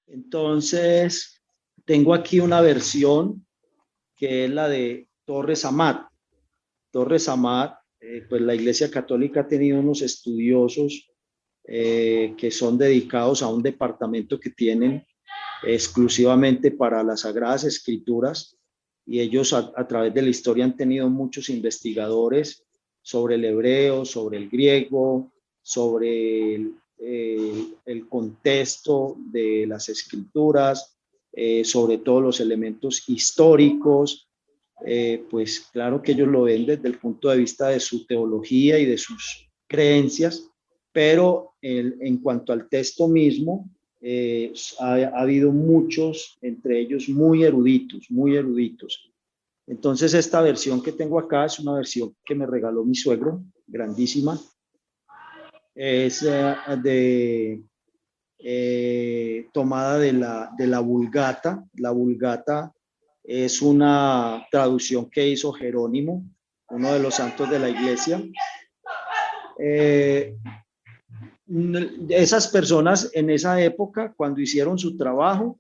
Entonces, tengo aquí una versión que es la de Torres Amat. Torres Amat, pues la Iglesia Católica ha tenido unos estudiosos que son dedicados a un departamento que tienen exclusivamente para las Sagradas Escrituras, y ellos a través de la historia han tenido muchos investigadores sobre el hebreo, sobre el griego, sobre el contexto de las escrituras, sobre todos los elementos históricos. Pues claro que ellos lo ven desde el punto de vista de su teología y de sus creencias, pero en cuanto al texto mismo, ha habido muchos, entre ellos muy eruditos, muy eruditos. Entonces esta versión que tengo acá es una versión que me regaló mi suegro, grandísima. Es tomada de la Vulgata. La Vulgata es una traducción que hizo Jerónimo, uno de los santos de la iglesia. Esas personas en esa época, cuando hicieron su trabajo,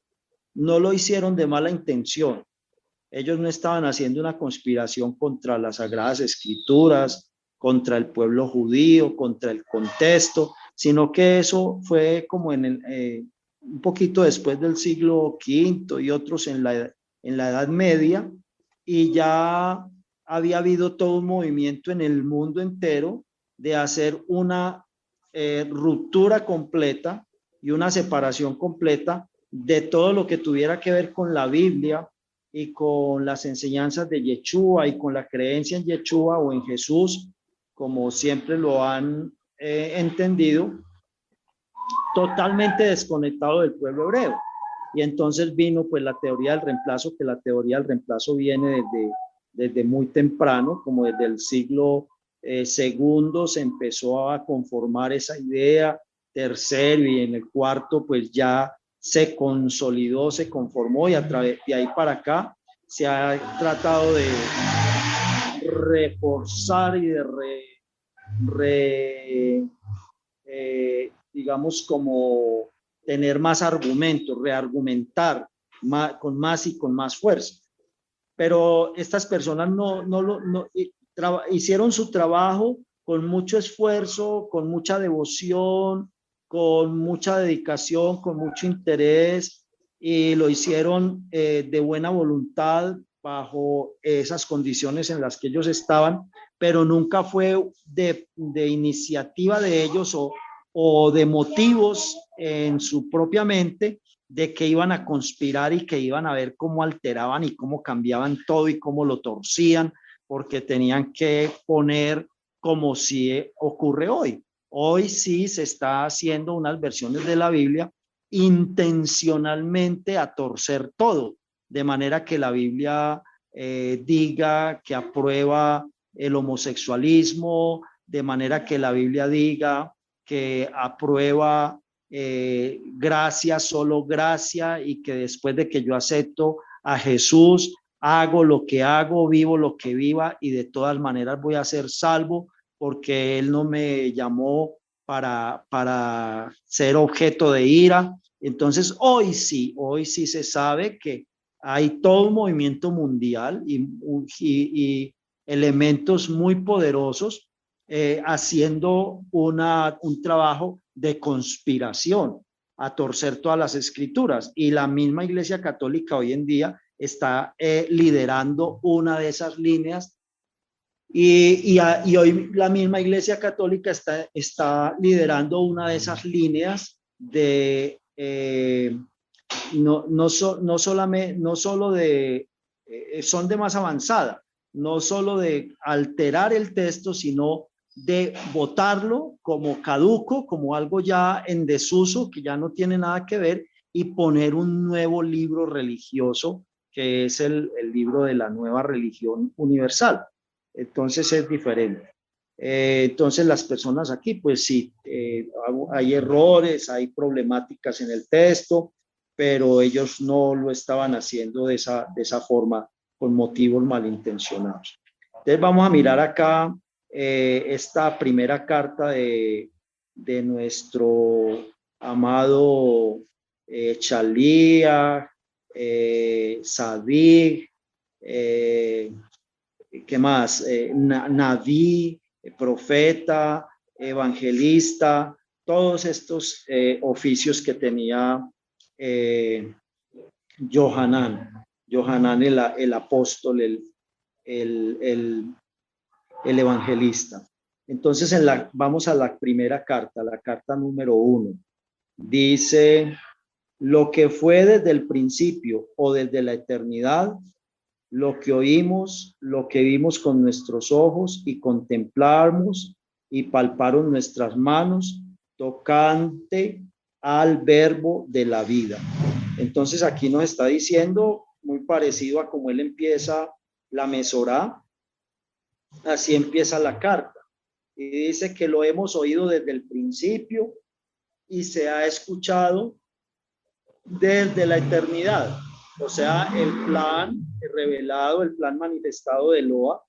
no lo hicieron de mala intención. Ellos no estaban haciendo una conspiración contra las Sagradas Escrituras, contra el pueblo judío, contra el contexto, sino que eso fue como un poquito después del siglo V y otros en la Edad Media, y ya había habido todo un movimiento en el mundo entero de hacer una ruptura completa y una separación completa de todo lo que tuviera que ver con la Biblia y con las enseñanzas de Yeshua y con la creencia en Yeshua o en Jesús, como siempre lo han entendido, totalmente desconectado del pueblo hebreo. Y entonces vino pues la teoría del reemplazo, que la teoría del reemplazo viene desde muy temprano, como desde el siglo segundo se empezó a conformar esa idea, tercero y en el cuarto pues ya se consolidó, se conformó, y a través de ahí para acá se ha tratado de reforzar y de digamos, como tener más argumentos, reargumentar con más y con más fuerza. Pero estas personas hicieron su trabajo con mucho esfuerzo, con mucha devoción, con mucha dedicación, con mucho interés, y lo hicieron de buena voluntad bajo esas condiciones en las que ellos estaban, pero nunca fue de iniciativa de ellos o de motivos en su propia mente de que iban a conspirar y que iban a ver cómo alteraban y cómo cambiaban todo y cómo lo torcían, porque tenían que poner como si ocurre hoy. Hoy sí se está haciendo unas versiones de la Biblia intencionalmente a torcer todo, de manera que la Biblia diga que aprueba el homosexualismo, de manera que la Biblia diga que aprueba gracia, solo gracia, y que después de que yo acepto a Jesús, hago lo que hago, vivo lo que viva, y de todas maneras voy a ser salvo porque Él no me llamó para ser objeto de ira. Entonces, hoy sí se sabe que hay todo un movimiento mundial y elementos muy poderosos haciendo un trabajo de conspiración a torcer todas las escrituras, y la misma Iglesia Católica hoy en día está liderando una de esas líneas, y hoy la misma Iglesia Católica está liderando una de esas líneas de no solamente, no solo de, son de más avanzada, no solo de alterar el texto, sino de votarlo como caduco, como algo ya en desuso, que ya no tiene nada que ver, y poner un nuevo libro religioso, que es el libro de la nueva religión universal. Entonces es diferente. Entonces las personas aquí, pues sí, hay errores, hay problemáticas en el texto, pero ellos no lo estaban haciendo de esa forma, con motivos malintencionados. Entonces vamos a mirar acá esta primera carta de nuestro amado Chalía, Sadig, ¿qué más? Naví, profeta, evangelista, todos estos oficios que tenía Johanán el apóstol, el, el, el evangelista. Entonces, vamos a la primera carta, la carta número 1. Dice, lo que fue desde el principio o desde la eternidad, lo que oímos, lo que vimos con nuestros ojos y contemplamos y palparon nuestras manos tocante al verbo de la vida. Entonces aquí nos está diciendo, muy parecido a como él empieza la Mesorá, así empieza la carta. Y dice que lo hemos oído desde el principio y se ha escuchado desde la eternidad. O sea, el plan revelado, el plan manifestado de Eloa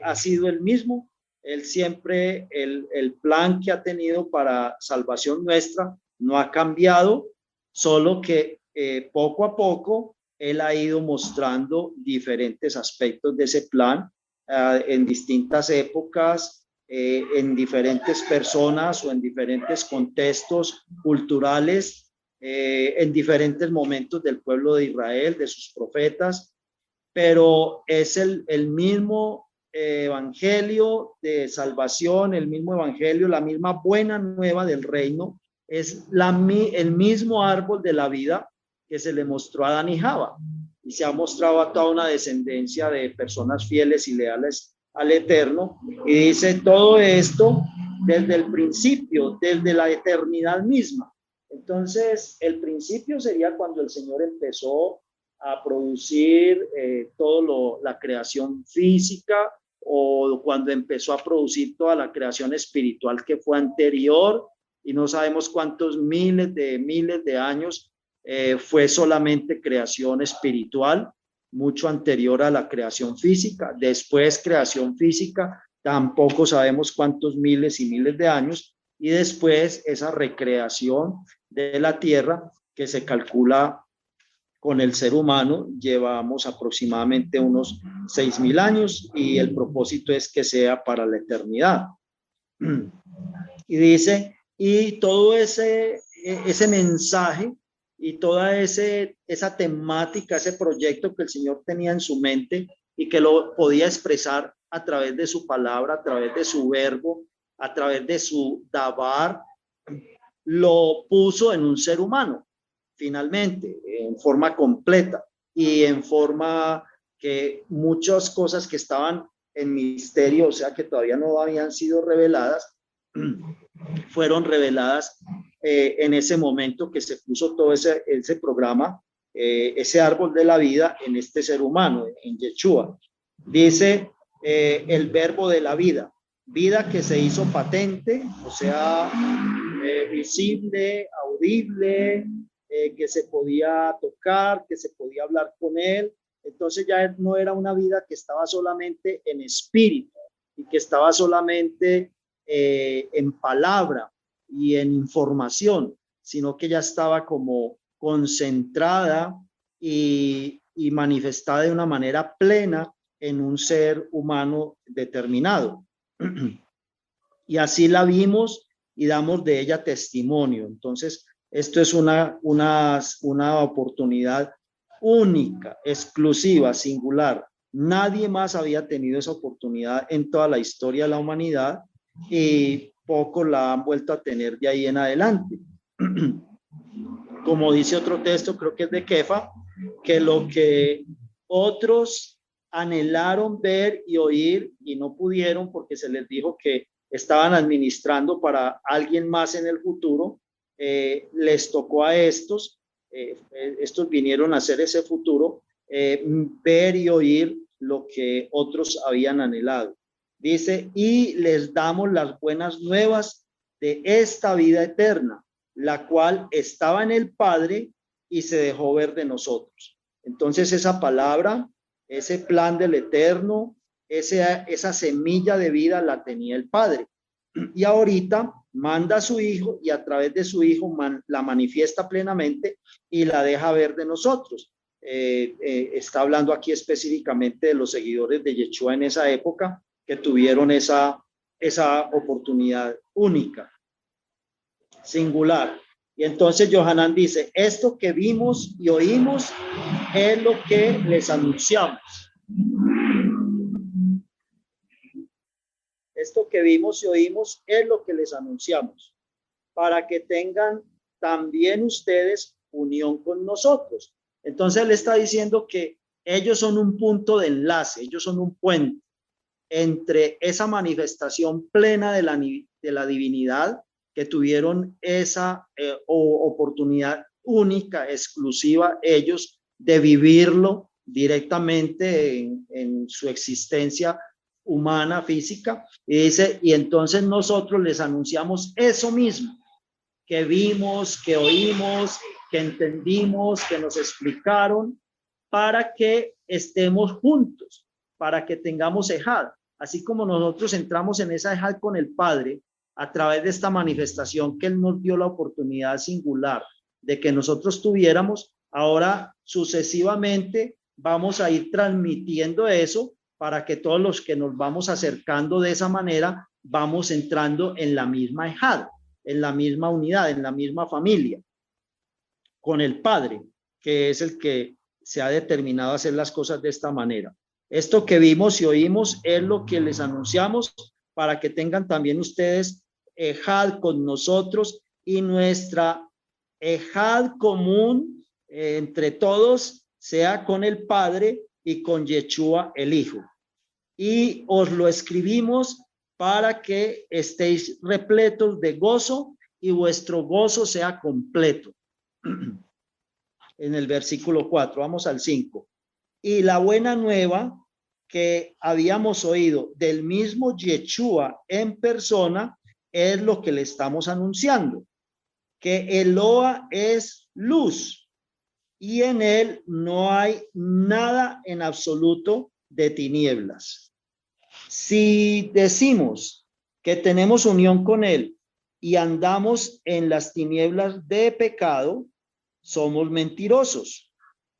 ha sido el mismo. Él siempre, el plan que ha tenido para salvación nuestra no ha cambiado, solo que poco a poco él ha ido mostrando diferentes aspectos de ese plan en distintas épocas, en diferentes personas o en diferentes contextos culturales, en diferentes momentos del pueblo de Israel, de sus profetas, pero es el mismo evangelio de salvación, el mismo evangelio, la misma buena nueva del reino, es el mismo árbol de la vida que se le mostró a Adán y Java, y se ha mostrado a toda una descendencia de personas fieles y leales al Eterno, y dice todo esto desde el principio, desde la eternidad misma. Entonces, el principio sería cuando el Señor empezó a producir la creación física, o cuando empezó a producir toda la creación espiritual que fue anterior, y no sabemos cuántos miles de años fue solamente creación espiritual, mucho anterior a la creación física. Después creación física, tampoco sabemos cuántos miles y miles de años, y después esa recreación de la tierra que se calcula con el ser humano, llevamos aproximadamente unos 6.000 años, y el propósito es que sea para la eternidad. Y dice, y todo ese mensaje y toda esa temática, ese proyecto que el Señor tenía en su mente y que lo podía expresar a través de su palabra, a través de su verbo, a través de su dabar, lo puso en un ser humano, finalmente, en forma completa y en forma que muchas cosas que estaban en misterio, o sea, que todavía no habían sido reveladas, fueron reveladas en ese momento que se puso todo ese programa, ese árbol de la vida en este ser humano, en Yeshua. Dice el verbo de la vida, vida que se hizo patente, o sea, visible, audible, que se podía tocar, que se podía hablar con él. Entonces ya no era una vida que estaba solamente en espíritu y que estaba solamente en palabra y en información, sino que ya estaba como concentrada y manifestada de una manera plena en un ser humano determinado. Y así la vimos y damos de ella testimonio. Entonces, esto es una oportunidad única, exclusiva, singular. Nadie más había tenido esa oportunidad en toda la historia de la humanidad, y pocos la han vuelto a tener de ahí en adelante. Como dice otro texto, creo que es de Kefa, que lo que otros anhelaron ver y oír y no pudieron porque se les dijo que estaban administrando para alguien más en el futuro, les tocó a estos, estos vinieron a hacer ese futuro, ver y oír lo que otros habían anhelado. Dice, y les damos las buenas nuevas de esta vida eterna, la cual estaba en el Padre y se dejó ver de nosotros. Entonces esa palabra, ese plan del Eterno, esa semilla de vida la tenía el Padre, Y ahorita manda a su hijo y a través de su hijo la manifiesta plenamente y la deja ver de nosotros. Está hablando aquí específicamente de los seguidores de Yeshua en esa época que tuvieron esa oportunidad única, singular. Y entonces Yohanan dice, esto que vimos y oímos es lo que les anunciamos. Esto que vimos y oímos es lo que les anunciamos, para que tengan también ustedes unión con nosotros. Entonces él está diciendo que ellos son un punto de enlace, ellos son un puente entre esa manifestación plena de la divinidad, que tuvieron esa oportunidad única, exclusiva, ellos, de vivirlo directamente en su existencia humana, física, y dice, y entonces nosotros les anunciamos eso mismo, que vimos, que oímos, que entendimos, que nos explicaron, para que estemos juntos, para que tengamos ejad. Así como nosotros entramos en esa ejad con el Padre, a través de esta manifestación que Él nos dio la oportunidad singular de que nosotros tuviéramos, ahora sucesivamente vamos a ir transmitiendo eso para que todos los que nos vamos acercando de esa manera, vamos entrando en la misma ejad, en la misma unidad, en la misma familia, con el Padre, que es el que se ha determinado a hacer las cosas de esta manera. Esto que vimos y oímos es lo que les anunciamos para que tengan también ustedes ejad con nosotros y nuestra ejad común entre todos sea con el Padre y con Yeshua el Hijo. Y os lo escribimos para que estéis repletos de gozo y vuestro gozo sea completo. En el versículo 4, vamos al 5. Y la buena nueva que habíamos oído del mismo Yeshua en persona es lo que le estamos anunciando, que Eloa es luz y en él no hay nada en absoluto de tinieblas. Si decimos que tenemos unión con él y andamos en las tinieblas de pecado, somos mentirosos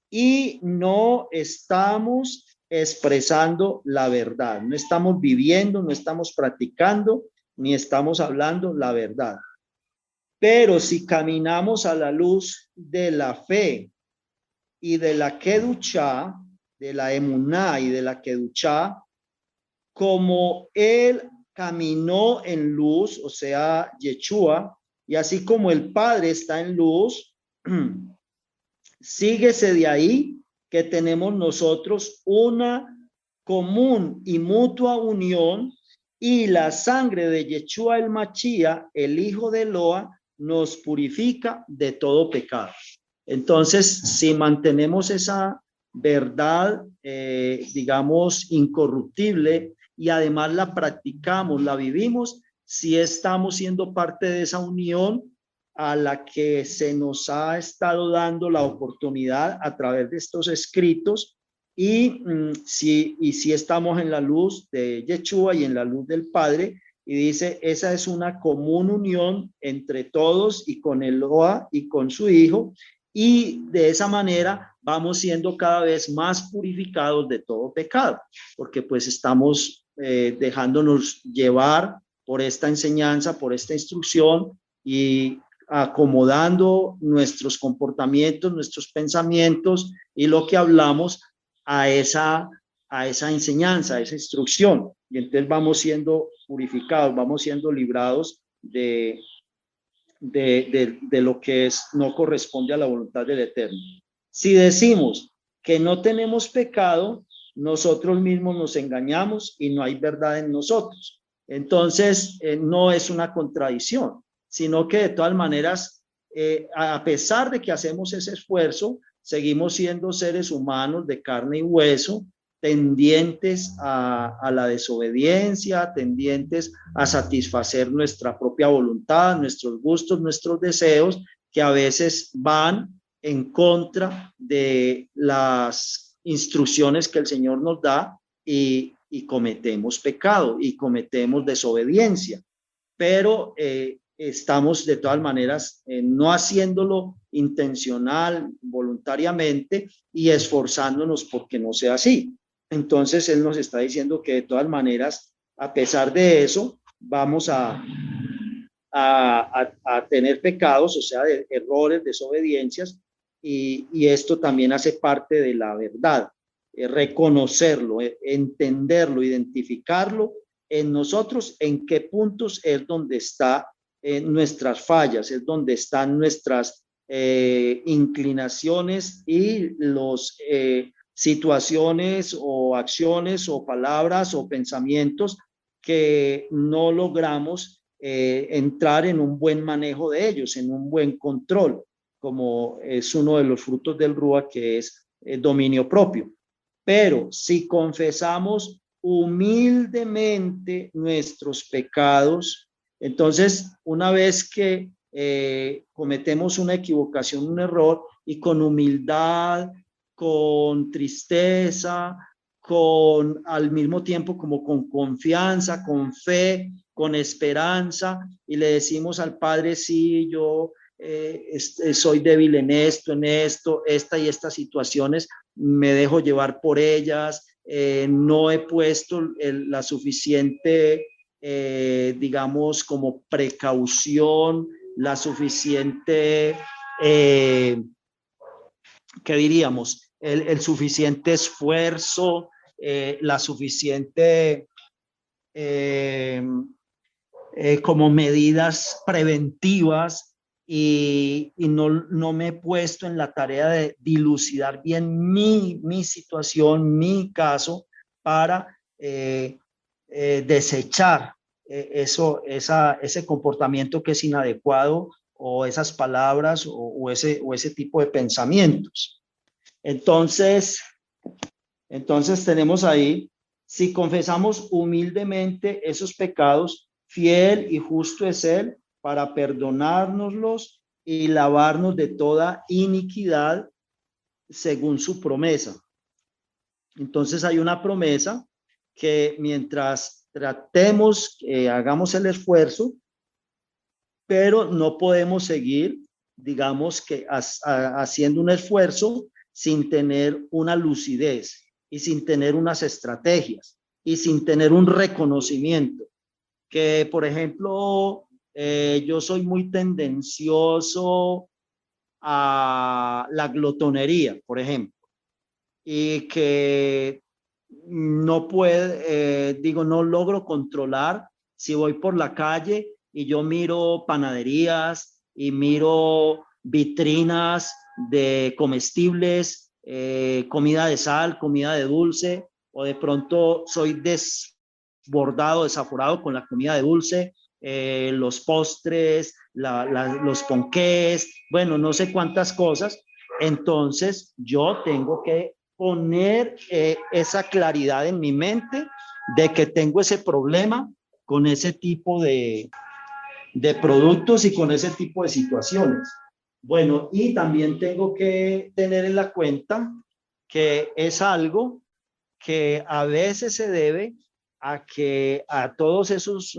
y no estamos expresando la verdad. No estamos viviendo, no estamos practicando, ni estamos hablando la verdad. Pero si caminamos a la luz de la fe y de la kedushá, de la emuná y de la kedushá, como él caminó en luz, o sea, Yeshua, y así como el Padre está en luz, síguese de ahí que tenemos nosotros una común y mutua unión, y la sangre de Yeshua el Machía, el hijo de Eloa, nos purifica de todo pecado. Entonces, si mantenemos esa verdad, digamos, incorruptible, y además la practicamos, la vivimos, si estamos siendo parte de esa unión a la que se nos ha estado dando la oportunidad a través de estos escritos, y si estamos en la luz de Yeshua y en la luz del Padre, y dice, esa es una común unión entre todos y con Eloa y con su Hijo, y de esa manera vamos siendo cada vez más purificados de todo pecado, porque pues estamos dejándonos llevar por esta enseñanza, por esta instrucción, y acomodando nuestros comportamientos, nuestros pensamientos y lo que hablamos a esa enseñanza, a esa instrucción. Y entonces vamos siendo purificados, vamos siendo librados de lo que no corresponde a la voluntad del Eterno. Si decimos que no tenemos pecado, nosotros mismos nos engañamos y no hay verdad en nosotros. Entonces, no es una contradicción, sino que de todas maneras, a pesar de que hacemos ese esfuerzo, seguimos siendo seres humanos de carne y hueso, tendientes a la desobediencia, tendientes a satisfacer nuestra propia voluntad, nuestros gustos, nuestros deseos, que a veces van en contra de las instrucciones que el Señor nos da, y cometemos pecado y cometemos desobediencia. pero estamos de todas maneras no haciéndolo intencional, voluntariamente y esforzándonos porque no sea así. Entonces él nos está diciendo que de todas maneras, a pesar de eso, vamos a tener pecados, o sea, de errores, desobediencias, y esto también hace parte de la verdad, reconocerlo, entenderlo, identificarlo en nosotros, en qué puntos es donde está nuestras fallas, es donde están nuestras inclinaciones y los situaciones o acciones o palabras o pensamientos que no logramos entrar en un buen manejo de ellos, en un buen control, como es uno de los frutos del Rúa, que es el dominio propio. Pero si confesamos humildemente nuestros pecados, entonces una vez que cometemos una equivocación, un error, y con humildad, con tristeza, con al mismo tiempo como con confianza, con fe, con esperanza, y le decimos al Padre, sí, yo soy débil en esto, esta y estas situaciones, me dejo llevar por ellas, no he puesto la suficiente, digamos, como precaución, la suficiente, ¿qué diríamos? El suficiente esfuerzo, la suficiente como medidas preventivas, y no me he puesto en la tarea de dilucidar bien mi situación, mi caso, para desechar ese comportamiento que es inadecuado, o esas palabras o ese tipo de pensamientos. Entonces tenemos ahí, si confesamos humildemente esos pecados, fiel y justo es Él para perdonárnoslos y lavarnos de toda iniquidad según su promesa. Entonces hay una promesa que mientras tratemos, hagamos el esfuerzo, pero no podemos seguir, digamos que haciendo un esfuerzo sin tener una lucidez y sin tener unas estrategias y sin tener un reconocimiento. Que, por ejemplo, yo soy muy tendencioso a la glotonería, por ejemplo, y que no no logro controlar si voy por la calle y yo miro panaderías y miro vitrinas de comestibles, comida de sal, comida de dulce, o de pronto soy desbordado, desaforado con la comida de dulce, los postres, los ponqués, bueno, no sé cuántas cosas. Entonces yo tengo que poner esa claridad en mi mente de que tengo ese problema con ese tipo de productos y con ese tipo de situaciones. Bueno, y también tengo que tener en la cuenta que es algo que a veces se debe a que a todos esos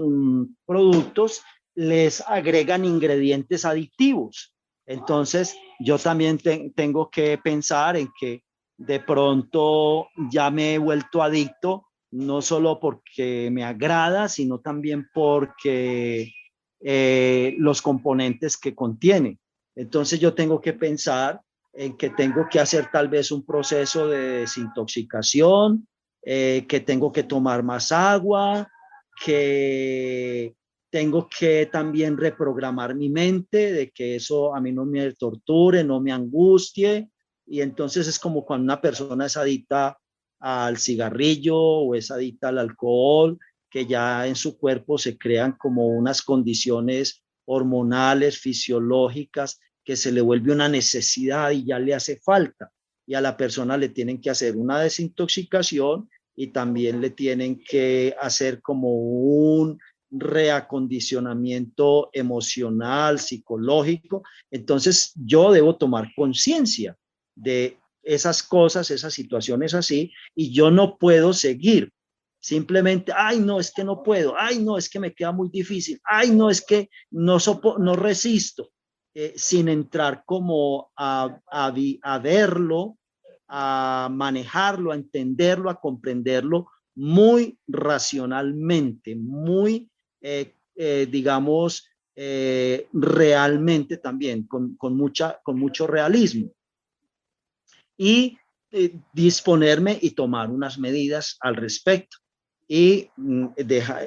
productos les agregan ingredientes adictivos. Entonces, yo también tengo que pensar en que de pronto ya me he vuelto adicto, no solo porque me agrada, sino también porque los componentes que contiene. Entonces, yo tengo que pensar en que tengo que hacer tal vez un proceso de desintoxicación, que tengo que tomar más agua, que tengo que también reprogramar mi mente de que eso a mí no me torture, no me angustie. Y entonces es como cuando una persona es adicta al cigarrillo o es adicta al alcohol, que ya en su cuerpo se crean como unas condiciones hormonales, fisiológicas, que se le vuelve una necesidad y ya le hace falta. Y a la persona le tienen que hacer una desintoxicación y también le tienen que hacer como un reacondicionamiento emocional, psicológico. Entonces yo debo tomar conciencia de esas cosas, esas situaciones así, y yo no puedo seguir Simplemente, ay, no, es que no puedo, ay, no, es que me queda muy difícil, ay, no, es que no resisto, sin entrar como a verlo, a manejarlo, a entenderlo, a comprenderlo muy racionalmente, muy, digamos, realmente también, con mucho realismo. Y disponerme y tomar unas medidas al respecto y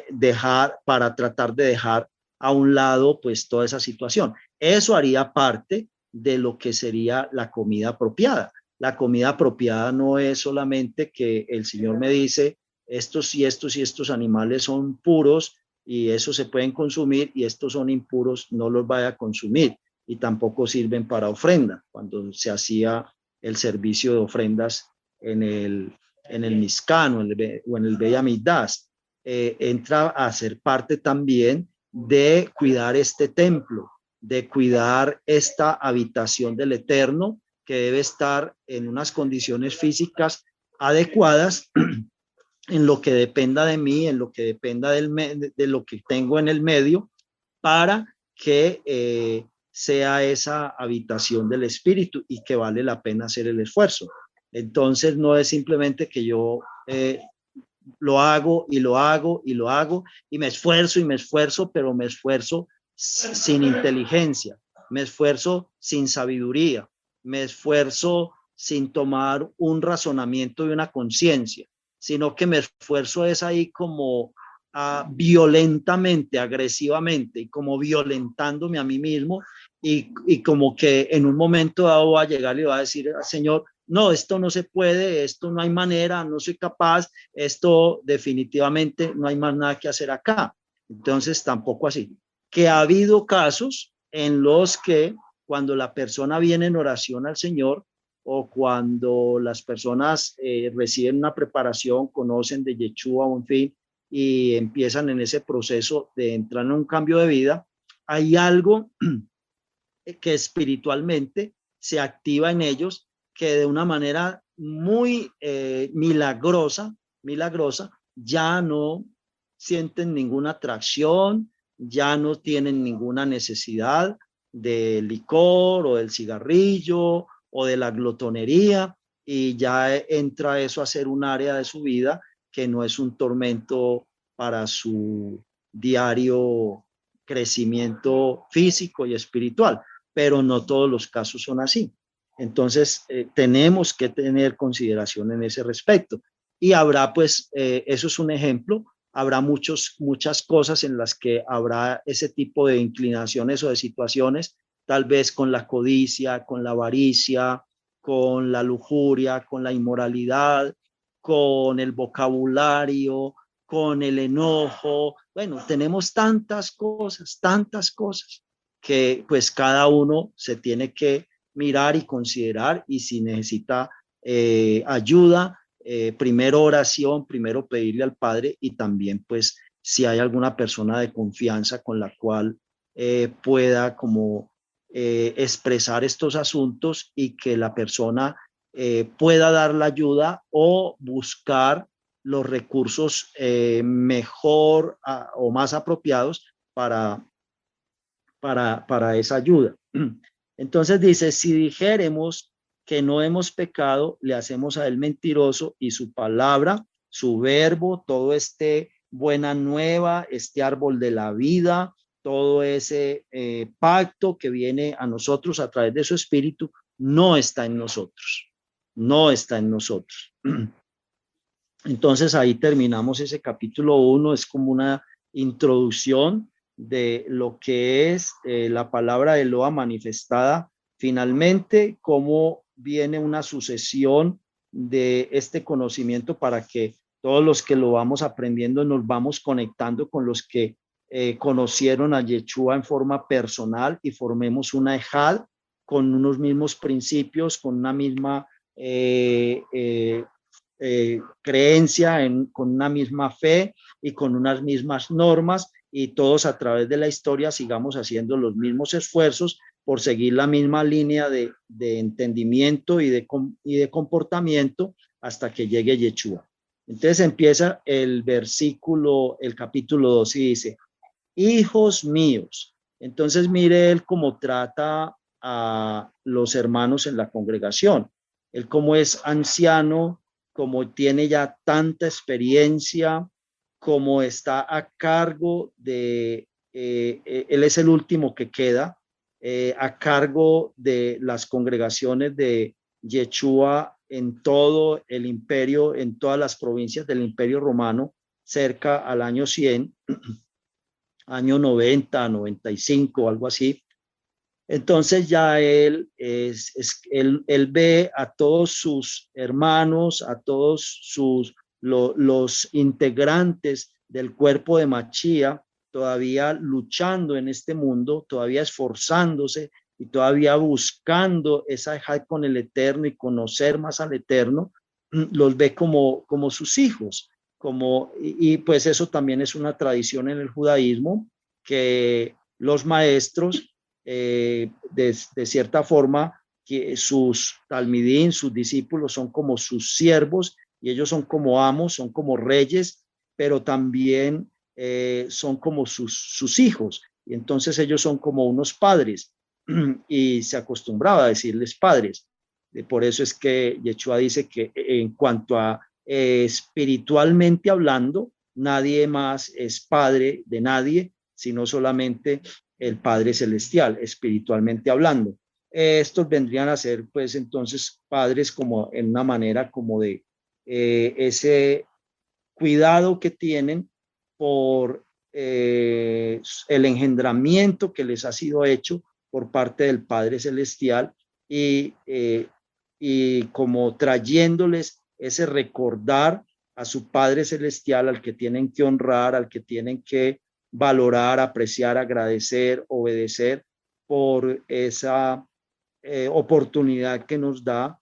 dejar para tratar de dejar a un lado pues toda esa situación. Eso haría parte de lo que sería la comida apropiada. La comida apropiada no es solamente que el Señor me dice estos y estos y estos animales son puros y esos se pueden consumir y estos son impuros, no los vaya a consumir y tampoco sirven para ofrenda. Cuando se hacía el servicio de ofrendas en el Mizcán o en el Beit Hamikdash, entra a ser parte también de cuidar este templo, de cuidar esta habitación del Eterno, que debe estar en unas condiciones físicas adecuadas en lo que dependa de mí, en lo que dependa de lo que tengo en el medio, para que sea esa habitación del espíritu y que vale la pena hacer el esfuerzo. Entonces no es simplemente que yo lo hago y lo hago y lo hago y me esfuerzo, pero me esfuerzo sin inteligencia, me esfuerzo sin sabiduría, me esfuerzo sin tomar un razonamiento y una conciencia, sino que me esfuerzo es ahí como violentamente, agresivamente y como violentándome a mí mismo y como que en un momento dado va a llegar y va a decir al Señor, no, esto no se puede, esto no hay manera, no soy capaz, esto definitivamente no hay más nada que hacer acá. Entonces, tampoco así. Que ha habido casos en los que cuando la persona viene en oración al Señor o cuando las personas reciben una preparación, conocen de Yeshua, en fin, y empiezan en ese proceso de entrar en un cambio de vida, hay algo que espiritualmente se activa en ellos que de una manera muy milagrosa, ya no sienten ninguna atracción, ya no tienen ninguna necesidad del licor o del cigarrillo o de la glotonería y ya entra eso a ser un área de su vida que no es un tormento para su diario crecimiento físico y espiritual, pero no todos los casos son así. Entonces, tenemos que tener consideración en ese respecto. Y habrá, pues, eso es un ejemplo, habrá muchas cosas en las que habrá ese tipo de inclinaciones o de situaciones, tal vez con la codicia, con la avaricia, con la lujuria, con la inmoralidad, con el vocabulario, con el enojo. Bueno, tenemos tantas cosas que pues cada uno se tiene que mirar y considerar y si necesita ayuda, primero oración, primero pedirle al Padre y también pues si hay alguna persona de confianza con la cual pueda como expresar estos asuntos y que la persona pueda dar la ayuda o buscar los recursos mejor o más apropiados para esa ayuda. Entonces dice, si dijéremos que no hemos pecado, le hacemos a él mentiroso y su palabra, su verbo, todo este buena nueva, este árbol de la vida, todo ese pacto que viene a nosotros a través de su espíritu, no está en nosotros, no está en nosotros. Entonces ahí terminamos ese capítulo 1, es como una introducción de lo que es la palabra de Eloa manifestada finalmente, cómo viene una sucesión de este conocimiento para que todos los que lo vamos aprendiendo nos vamos conectando con los que conocieron a Yeshua en forma personal y formemos una ejad con unos mismos principios, con una misma creencia con una misma fe y con unas mismas normas y todos a través de la historia sigamos haciendo los mismos esfuerzos por seguir la misma línea de entendimiento y de comportamiento hasta que llegue Yeshua. Entonces empieza el capítulo 2 y dice, hijos míos. Entonces mire él cómo trata a los hermanos en la congregación. Él como es anciano, como tiene ya tanta experiencia, como está a cargo él es el último que queda, a cargo de las congregaciones de Yeshua en todo el imperio, en todas las provincias del imperio romano, cerca al año 100, año 90, 95, algo así. Entonces ya él ve a todos sus hermanos, a todos los integrantes del cuerpo de Machía todavía luchando en este mundo, todavía esforzándose y todavía buscando esa dejar con el Eterno y conocer más al Eterno, los ve como sus hijos. Y pues eso también es una tradición en el judaísmo, que los maestros de cierta forma, que sus talmidín, sus discípulos son como sus siervos y ellos son como amos, son como reyes, pero también son como sus hijos. Y entonces ellos son como unos padres y se acostumbraba a decirles padres. Por eso es que Yeshua dice que en cuanto a espiritualmente hablando, nadie más es padre de nadie, sino solamente el Padre Celestial, espiritualmente hablando. Estos vendrían a ser, pues, entonces, padres como en una manera como de ese cuidado que tienen por el engendramiento que les ha sido hecho por parte del Padre Celestial y, eh, y como trayéndoles ese recordar a su Padre Celestial, al que tienen que honrar, al que tienen que valorar, apreciar, agradecer, obedecer por esa oportunidad que nos da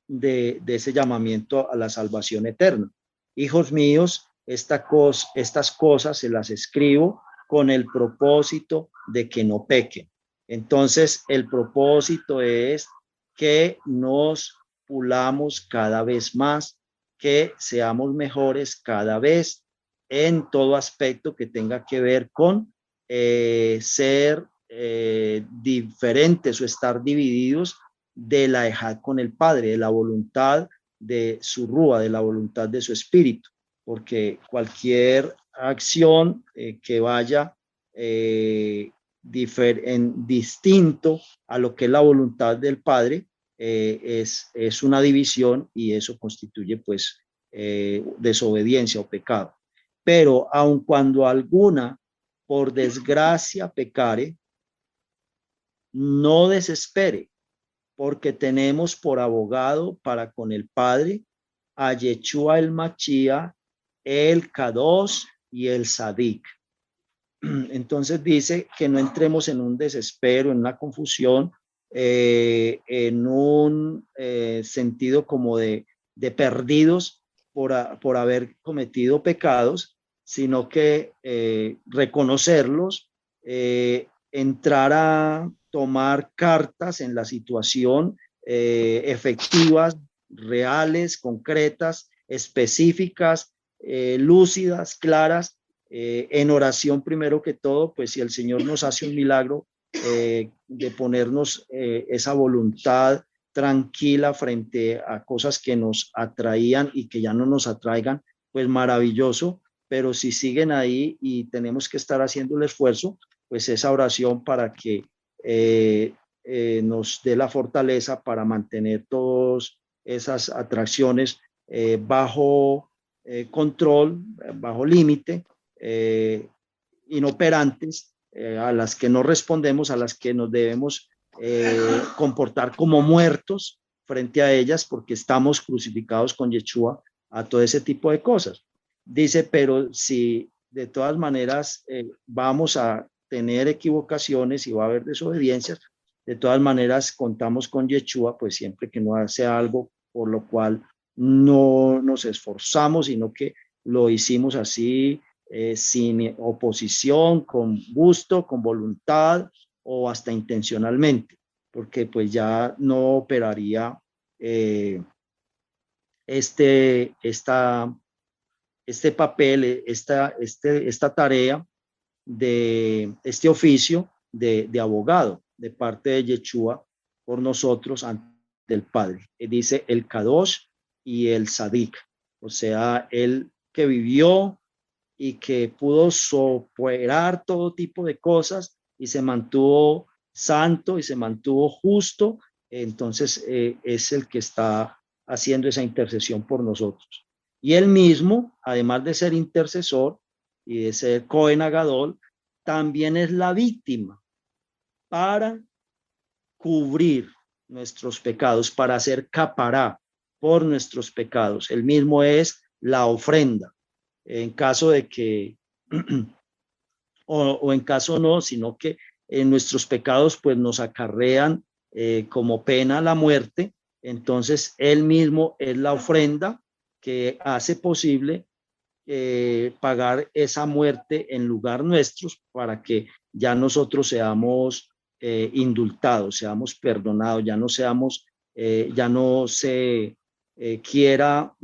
de ese llamamiento a la salvación eterna. Hijos míos, estas cosas se las escribo con el propósito de que no pequen. Entonces, el propósito es que nos pulamos cada vez más, que seamos mejores cada vez en todo aspecto que tenga que ver con ser diferentes o estar divididos de la ejad con el Padre, de la voluntad de su rúa, de la voluntad de su espíritu, porque cualquier acción que vaya en distinto a lo que es la voluntad del Padre es una división y eso constituye pues desobediencia o pecado. Pero aun cuando alguna por desgracia pecare, no desespere, porque tenemos por abogado para con el Padre a Yeshua el Machía, el Kadosh y el Sadik. Entonces dice que no entremos en un desespero, en una confusión, en un sentido como de perdidos por haber cometido pecados, sino que reconocerlos, entrar a tomar cartas en la situación, efectivas, reales, concretas, específicas, lúcidas, claras, en oración primero que todo, pues si el Señor nos hace un milagro de ponernos esa voluntad tranquila frente a cosas que nos atraían y que ya no nos atraigan, pues maravilloso, pero si siguen ahí y tenemos que estar haciendo el esfuerzo, pues esa oración para que nos dé la fortaleza para mantener todas esas atracciones bajo control, bajo límite, inoperantes, a las que no respondemos, a las que nos debemos comportar como muertos frente a ellas, porque estamos crucificados con Yeshua a todo ese tipo de cosas. Dice, pero si de todas maneras vamos a tener equivocaciones y va a haber desobediencias, de todas maneras contamos con Yeshua, pues siempre que no sea algo por lo cual no nos esforzamos, sino que lo hicimos así, sin oposición, con gusto, con voluntad o hasta intencionalmente, porque pues ya no operaría esta este papel, esta tarea de este oficio de abogado de parte de Yeshua por nosotros ante el Padre. Dice el Kadosh y el Sadik, o sea, el que vivió y que pudo superar todo tipo de cosas y se mantuvo santo y se mantuvo justo, entonces es el que está haciendo esa intercesión por nosotros. Y él mismo, además de ser intercesor y de ser Cohen Agadol, también es la víctima para cubrir nuestros pecados, para hacer capará por nuestros pecados. Él mismo es la ofrenda. En caso de que, o en caso no, sino que en nuestros pecados pues nos acarrean como pena la muerte, entonces él mismo es la ofrenda que hace posible pagar esa muerte en lugar nuestros para que ya nosotros seamos indultados, seamos perdonados, ya no seamos, ya no se quiera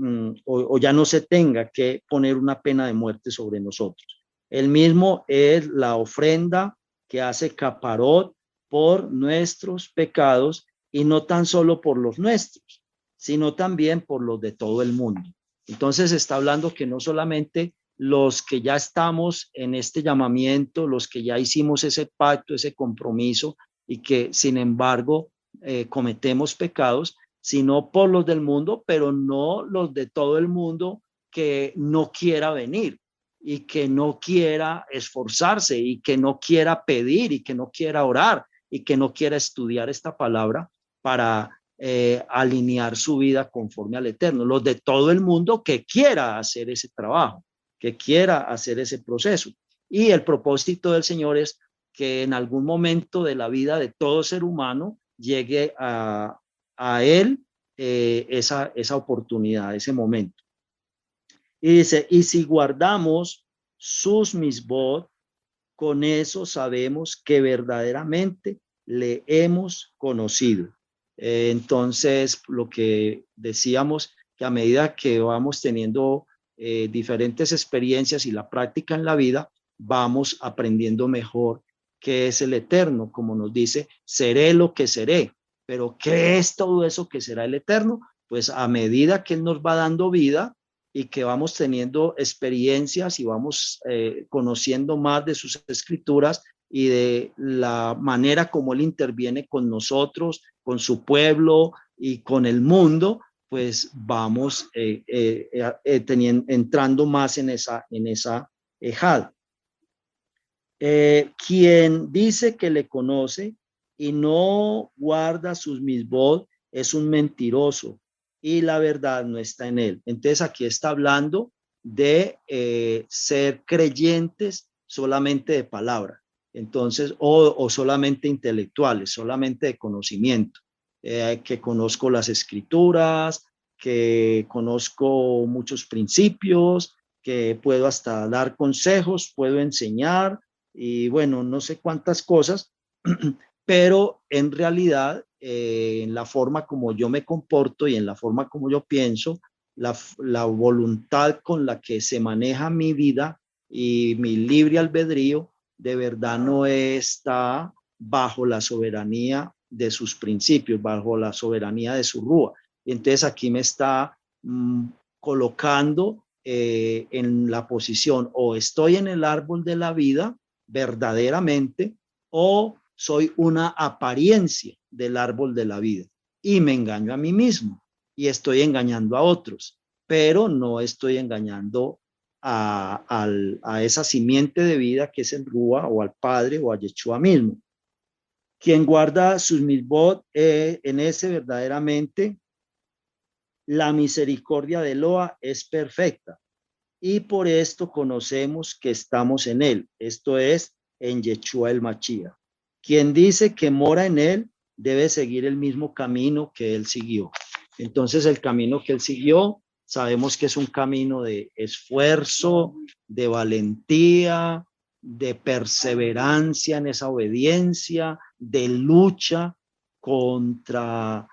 o ya no se tenga que poner una pena de muerte sobre nosotros. Él mismo es la ofrenda que hace caparot por nuestros pecados y no tan solo por los nuestros, sino también por los de todo el mundo. Entonces está hablando que no solamente los que ya estamos en este llamamiento, los que ya hicimos ese pacto, ese compromiso y que sin embargo cometemos pecados, sino por los del mundo, pero no los de todo el mundo que no quiera venir y que no quiera esforzarse y que no quiera pedir y que no quiera orar y que no quiera estudiar esta palabra para alinear su vida conforme al Eterno. Los de todo el mundo que quiera hacer ese trabajo, que quiera hacer ese proceso. Y el propósito del Señor es que en algún momento de la vida de todo ser humano llegue a Él esa oportunidad, ese momento. Y dice, y si guardamos sus misbot, con eso sabemos que verdaderamente le hemos conocido. Entonces, lo que decíamos, que a medida que vamos teniendo diferentes experiencias y la práctica en la vida, vamos aprendiendo mejor qué es el eterno, como nos dice, seré lo que seré. Pero ¿qué es todo eso que será el eterno? Pues a medida que Él nos va dando vida, y que vamos teniendo experiencias y vamos conociendo más de sus escrituras y de la manera como Él interviene con nosotros, con su pueblo y con el mundo, pues vamos entrando más en esa ejad. Quien dice que le conoce y no guarda sus misbod es un mentiroso y la verdad no está en él. Entonces aquí está hablando de ser creyentes solamente de palabra, entonces, o solamente intelectuales, solamente de conocimiento, que conozco las escrituras, que conozco muchos principios, que puedo hasta dar consejos, puedo enseñar, y bueno, no sé cuántas cosas, pero en realidad en la forma como yo me comporto y en la forma como yo pienso, la voluntad con la que se maneja mi vida y mi libre albedrío, de verdad no está bajo la soberanía de sus principios, bajo la soberanía de su rúa. Y entonces aquí me está colocando en la posición o estoy en el árbol de la vida verdaderamente o soy una apariencia del árbol de la vida y me engaño a mí mismo y estoy engañando a otros, pero no estoy engañando a esa simiente de vida que es el Rúa o al Padre o a Yeshua mismo. Quien guarda sus misbot, en ese verdaderamente la misericordia de Eloa es perfecta y por esto conocemos que estamos en él, esto es en Yeshua el Mashiach. Quien dice que mora en él debe seguir el mismo camino que él siguió. Entonces el camino que él siguió, sabemos que es un camino de esfuerzo, de valentía, de perseverancia en esa obediencia, de lucha contra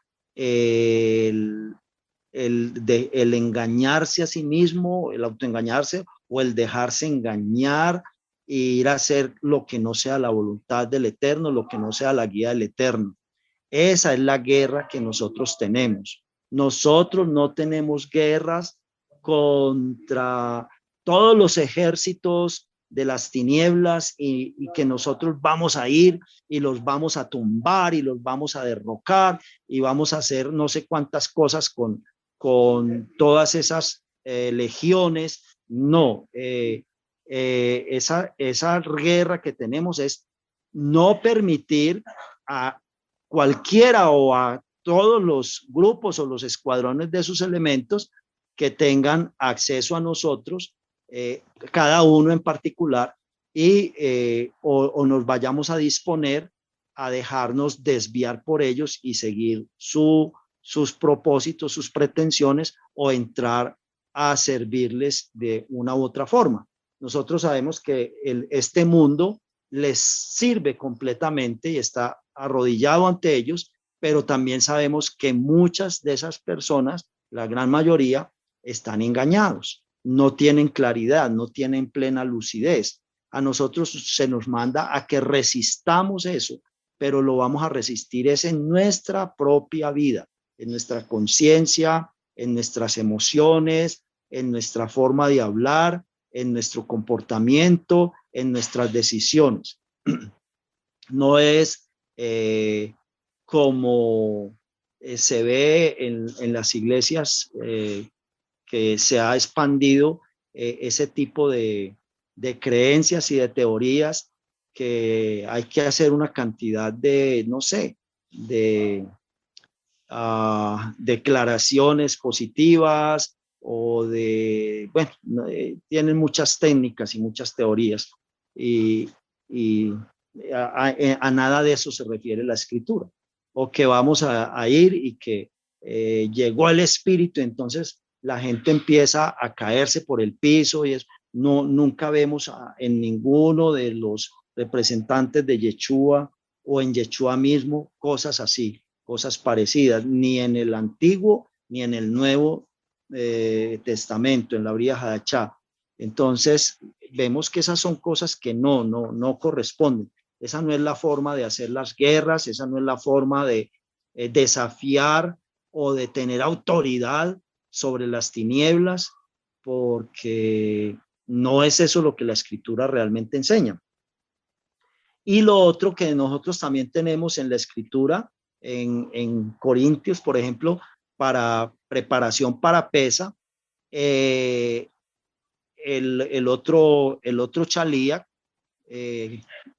el engañarse a sí mismo, el autoengañarse o el dejarse engañar e ir a hacer lo que no sea la voluntad del Eterno, lo que no sea la guía del Eterno. Esa es la guerra que nosotros tenemos. Nosotros no tenemos guerras contra todos los ejércitos de las tinieblas y que nosotros vamos a ir y los vamos a tumbar y los vamos a derrocar y vamos a hacer no sé cuántas cosas con todas esas legiones. No, esa guerra que tenemos es no permitir a cualquiera o a todos los grupos o los escuadrones de sus elementos que tengan acceso a nosotros, cada uno en particular, y o nos vayamos a disponer a dejarnos desviar por ellos y seguir sus propósitos, sus pretensiones o entrar a servirles de una u otra forma. Nosotros sabemos que este mundo les sirve completamente y está arrodillado ante ellos, pero también sabemos que muchas de esas personas, la gran mayoría, están engañados, no tienen claridad, no tienen plena lucidez. A nosotros se nos manda a que resistamos eso, pero lo vamos a resistir es en nuestra propia vida, en nuestra conciencia, en nuestras emociones, en nuestra forma de hablar, en nuestro comportamiento, en nuestras decisiones. No es como se ve en las iglesias que se ha expandido ese tipo de creencias y de teorías, que hay que hacer una cantidad de, no sé, de declaraciones positivas o de, bueno, tienen muchas técnicas y muchas teorías y a nada de eso se refiere la escritura. O que vamos a ir y que llegó el Espíritu, entonces la gente empieza a caerse por el piso y es, no, nunca vemos en ninguno de los representantes de Yeshua o en Yeshua mismo cosas así, cosas parecidas, ni en el Antiguo ni en el Nuevo Testamento, en la Bria Hadachá. Entonces, vemos que esas son cosas que no corresponden. Esa no es la forma de hacer las guerras, esa no es la forma de desafiar o de tener autoridad sobre las tinieblas, porque no es eso lo que la Escritura realmente enseña. Y lo otro que nosotros también tenemos en la Escritura, en Corintios, por ejemplo, para preparación para Pesa, el otro Chalía,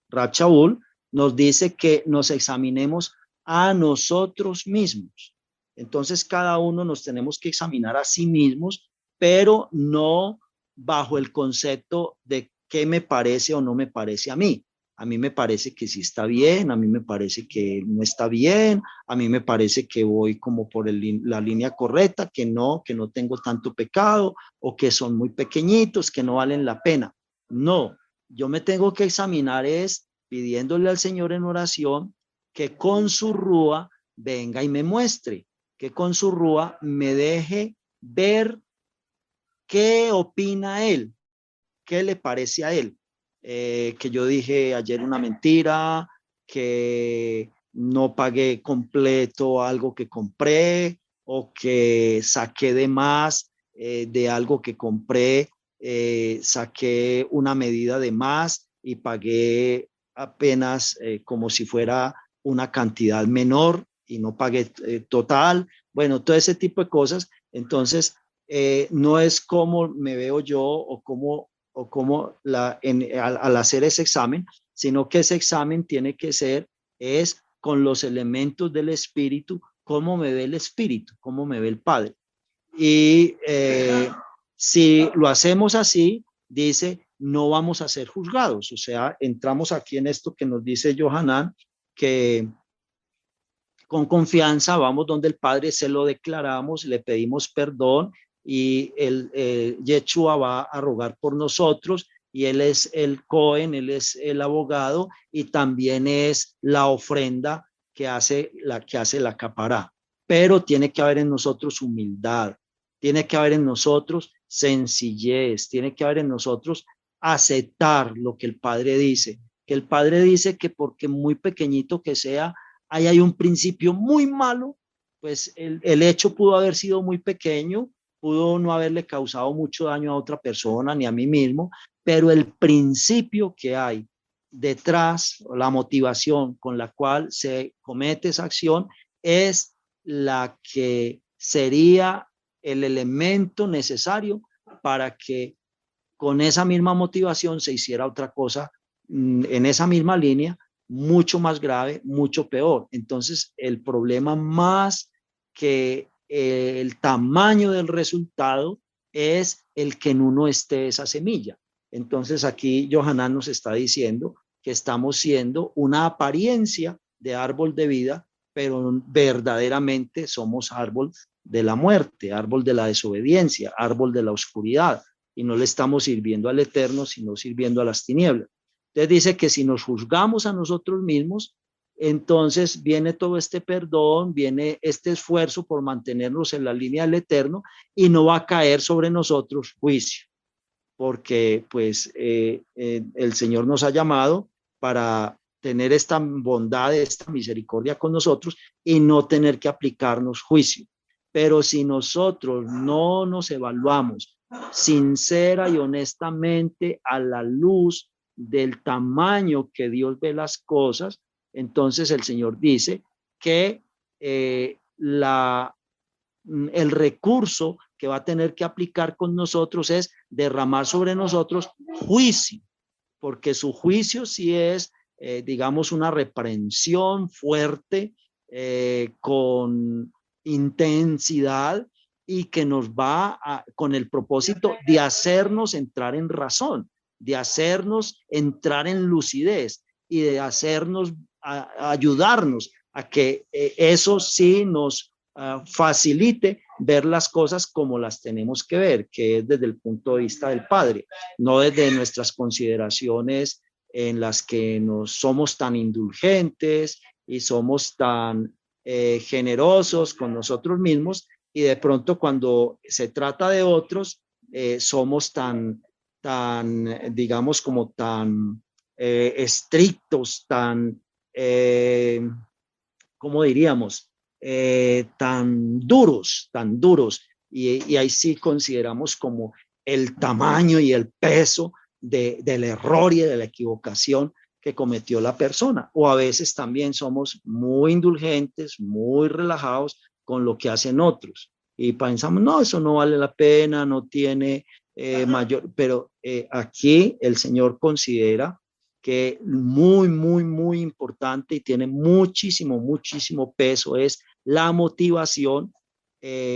Rab Shaul, nos dice que nos examinemos a nosotros mismos. Entonces, cada uno nos tenemos que examinar a sí mismos, pero no bajo el concepto de qué me parece o no me parece a mí. A mí me parece que sí está bien, a mí me parece que no está bien, a mí me parece que voy como por la línea correcta, que no tengo tanto pecado o que son muy pequeñitos, que no valen la pena. No, yo me tengo que examinar es pidiéndole al Señor en oración que con su rúa venga y me muestre, que con su rúa me deje ver qué opina él, qué le parece a él. Que yo dije ayer una mentira, que no pagué completo algo que compré o que saqué de más de algo que compré, saqué una medida de más y pagué apenas como si fuera una cantidad menor y no pagué total. Bueno, todo ese tipo de cosas. Entonces, no es como me veo yo o como al hacer ese examen, sino que ese examen tiene que ser es con los elementos del espíritu, cómo me ve el espíritu, cómo me ve el Padre. Y si lo hacemos así, dice, no vamos a ser juzgados. O sea, entramos aquí en esto que nos dice Yohanan, que con confianza vamos donde el Padre, se lo declaramos, le pedimos perdón y el Yeshua va a rogar por nosotros y él es el Cohen, él es el abogado y también es la ofrenda que hace la capará. pero tiene que haber en nosotros humildad, tiene que haber en nosotros sencillez, tiene que haber en nosotros aceptar lo que el Padre dice, que el Padre dice que porque muy pequeñito que sea, ahí hay un principio muy malo, pues el hecho pudo haber sido muy pequeño, pudo no haberle causado mucho daño a otra persona ni a mí mismo, pero el principio que hay detrás, la motivación con la cual se comete esa acción es la que sería el elemento necesario para que con esa misma motivación se hiciera otra cosa en esa misma línea, mucho más grave, mucho peor. Entonces, el problema más que el tamaño del resultado es el que en uno esté esa semilla. Entonces, aquí Johanan nos está diciendo que estamos siendo una apariencia de árbol de vida, pero verdaderamente somos árbol de la muerte, árbol de la desobediencia, árbol de la oscuridad, y no le estamos sirviendo al Eterno, sino sirviendo a las tinieblas. Entonces dice que si nos juzgamos a nosotros mismos, entonces viene todo este perdón, viene este esfuerzo por mantenernos en la línea del Eterno y no va a caer sobre nosotros juicio, porque pues el Señor nos ha llamado para tener esta bondad, esta misericordia con nosotros y no tener que aplicarnos juicio. Pero si nosotros no nos evaluamos sincera y honestamente a la luz del tamaño que Dios ve las cosas, entonces el Señor dice que el recurso que va a tener que aplicar con nosotros es derramar sobre nosotros juicio, porque su juicio sí es, digamos, una reprensión fuerte, con intensidad y que nos va con el propósito de hacernos entrar en razón, de hacernos entrar en lucidez y de hacernos, ayudarnos a que eso sí nos facilite ver las cosas como las tenemos que ver, que es desde el punto de vista del Padre, no desde nuestras consideraciones en las que nos somos tan indulgentes y somos tan generosos con nosotros mismos, y de pronto cuando se trata de otros somos digamos, como tan estrictos, ¿cómo diríamos? Tan duros, y ahí sí consideramos como el tamaño y el peso del error y de la equivocación que cometió la persona. O a veces también somos muy indulgentes, muy relajados con lo que hacen otros. Y pensamos, no, eso no vale la pena, no tiene mayor, pero aquí el Señor considera que muy importante y tiene muchísimo peso es la motivación,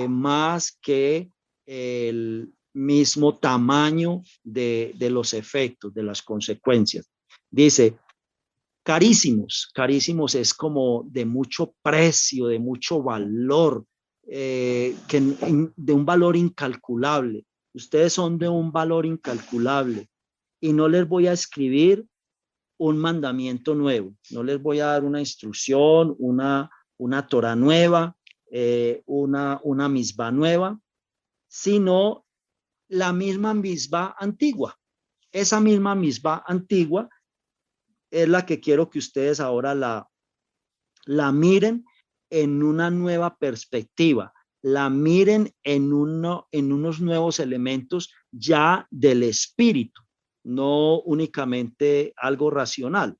más que el mismo tamaño de los efectos, de las consecuencias. Dice, carísimos es como de mucho precio, de mucho valor, de un valor incalculable. Ustedes son de un valor incalculable y no les voy a escribir un mandamiento nuevo, no les voy a dar una instrucción, una Torah nueva, una misbah nueva, sino la misma misbah antigua. Esa misma misbah antigua es la que quiero que ustedes ahora la miren en una nueva perspectiva, la miren en unos nuevos elementos ya del espíritu, no únicamente algo racional.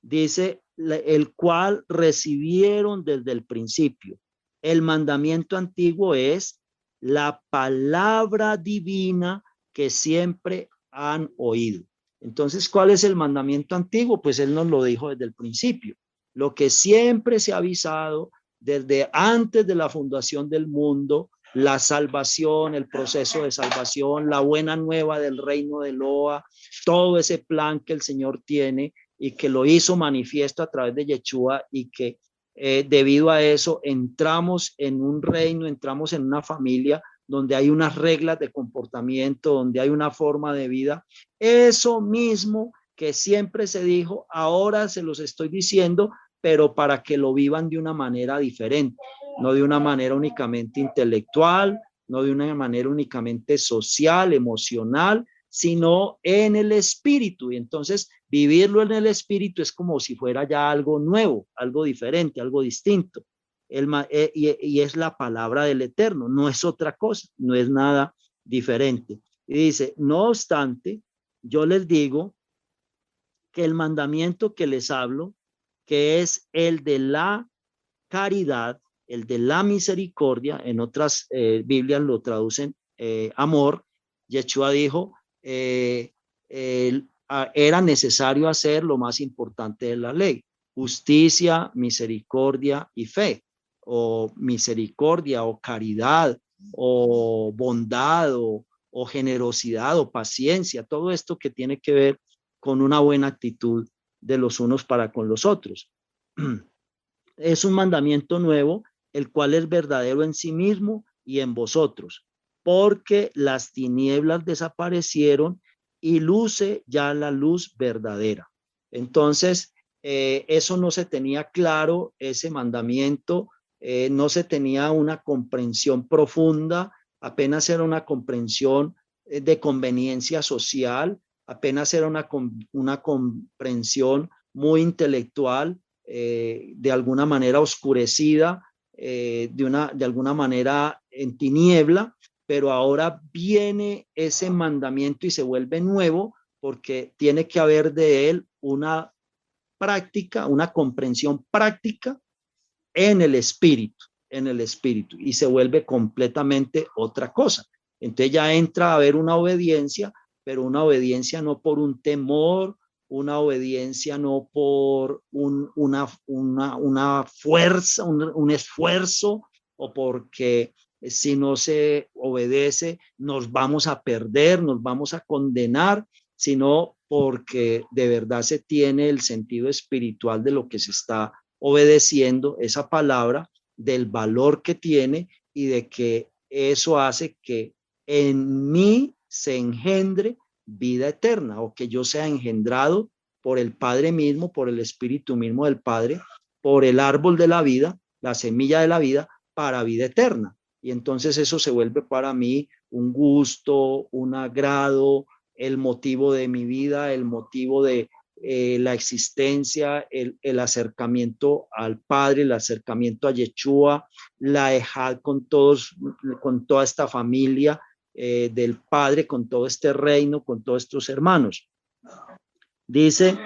Dice, el cual recibieron desde el principio. El mandamiento antiguo es la palabra divina que siempre han oído. Entonces, ¿cuál es el mandamiento antiguo? Pues él nos lo dijo desde el principio. Lo que siempre se ha avisado desde antes de la fundación del mundo, la salvación, el proceso de salvación, la buena nueva del reino de Loa, todo ese plan que el Señor tiene y que lo hizo manifiesto a través de Yeshua, y que debido a eso entramos en un reino, entramos en una familia donde hay unas reglas de comportamiento, donde hay una forma de vida. Eso mismo que siempre se dijo, ahora se los estoy diciendo, pero para que lo vivan de una manera diferente. no de una manera únicamente intelectual, no de una manera únicamente social, emocional, sino en el espíritu. Y entonces vivirlo en el espíritu es como si fuera ya algo nuevo, algo diferente, algo distinto. Y es la palabra del Eterno, no es otra cosa, no es nada diferente. Y dice, no obstante, yo les digo que el mandamiento que les hablo, que es el de la caridad, el de la misericordia, en otras Biblias lo traducen amor. Yeshua dijo, era necesario hacer lo más importante de la ley: justicia, misericordia y fe, o misericordia, o caridad, o bondad, o generosidad, o paciencia, todo esto que tiene que ver con una buena actitud de los unos para con los otros. Es un mandamiento nuevo, el cual es verdadero en sí mismo y en vosotros, porque las tinieblas desaparecieron y luce ya la luz verdadera. Entonces, eso no se tenía claro, ese mandamiento, no se tenía una comprensión profunda, apenas era una comprensión de conveniencia social, apenas era una comprensión muy intelectual, de alguna manera oscurecida, de alguna manera en tiniebla, pero ahora viene ese mandamiento y se vuelve nuevo porque tiene que haber de él una práctica, una comprensión práctica en el espíritu, y se vuelve completamente otra cosa. Entonces ya entra a haber una obediencia, pero una obediencia no por un temor, una obediencia no por una fuerza, un esfuerzo, o porque si no se obedece nos vamos a perder, nos vamos a condenar, sino porque de verdad se tiene el sentido espiritual de lo que se está obedeciendo, esa palabra, del valor que tiene y de que eso hace que en mí se engendre vida eterna, o que yo sea engendrado por el Padre mismo, por el Espíritu mismo del Padre, por el árbol de la vida, la semilla de la vida, para vida eterna. Y entonces eso se vuelve para mí un gusto, un agrado, el motivo de mi vida, el motivo de la existencia, el acercamiento al Padre, el acercamiento a Yeshua, la ejad con todos, con toda esta familia del Padre, con todo este reino, con todos estos hermanos. Dice,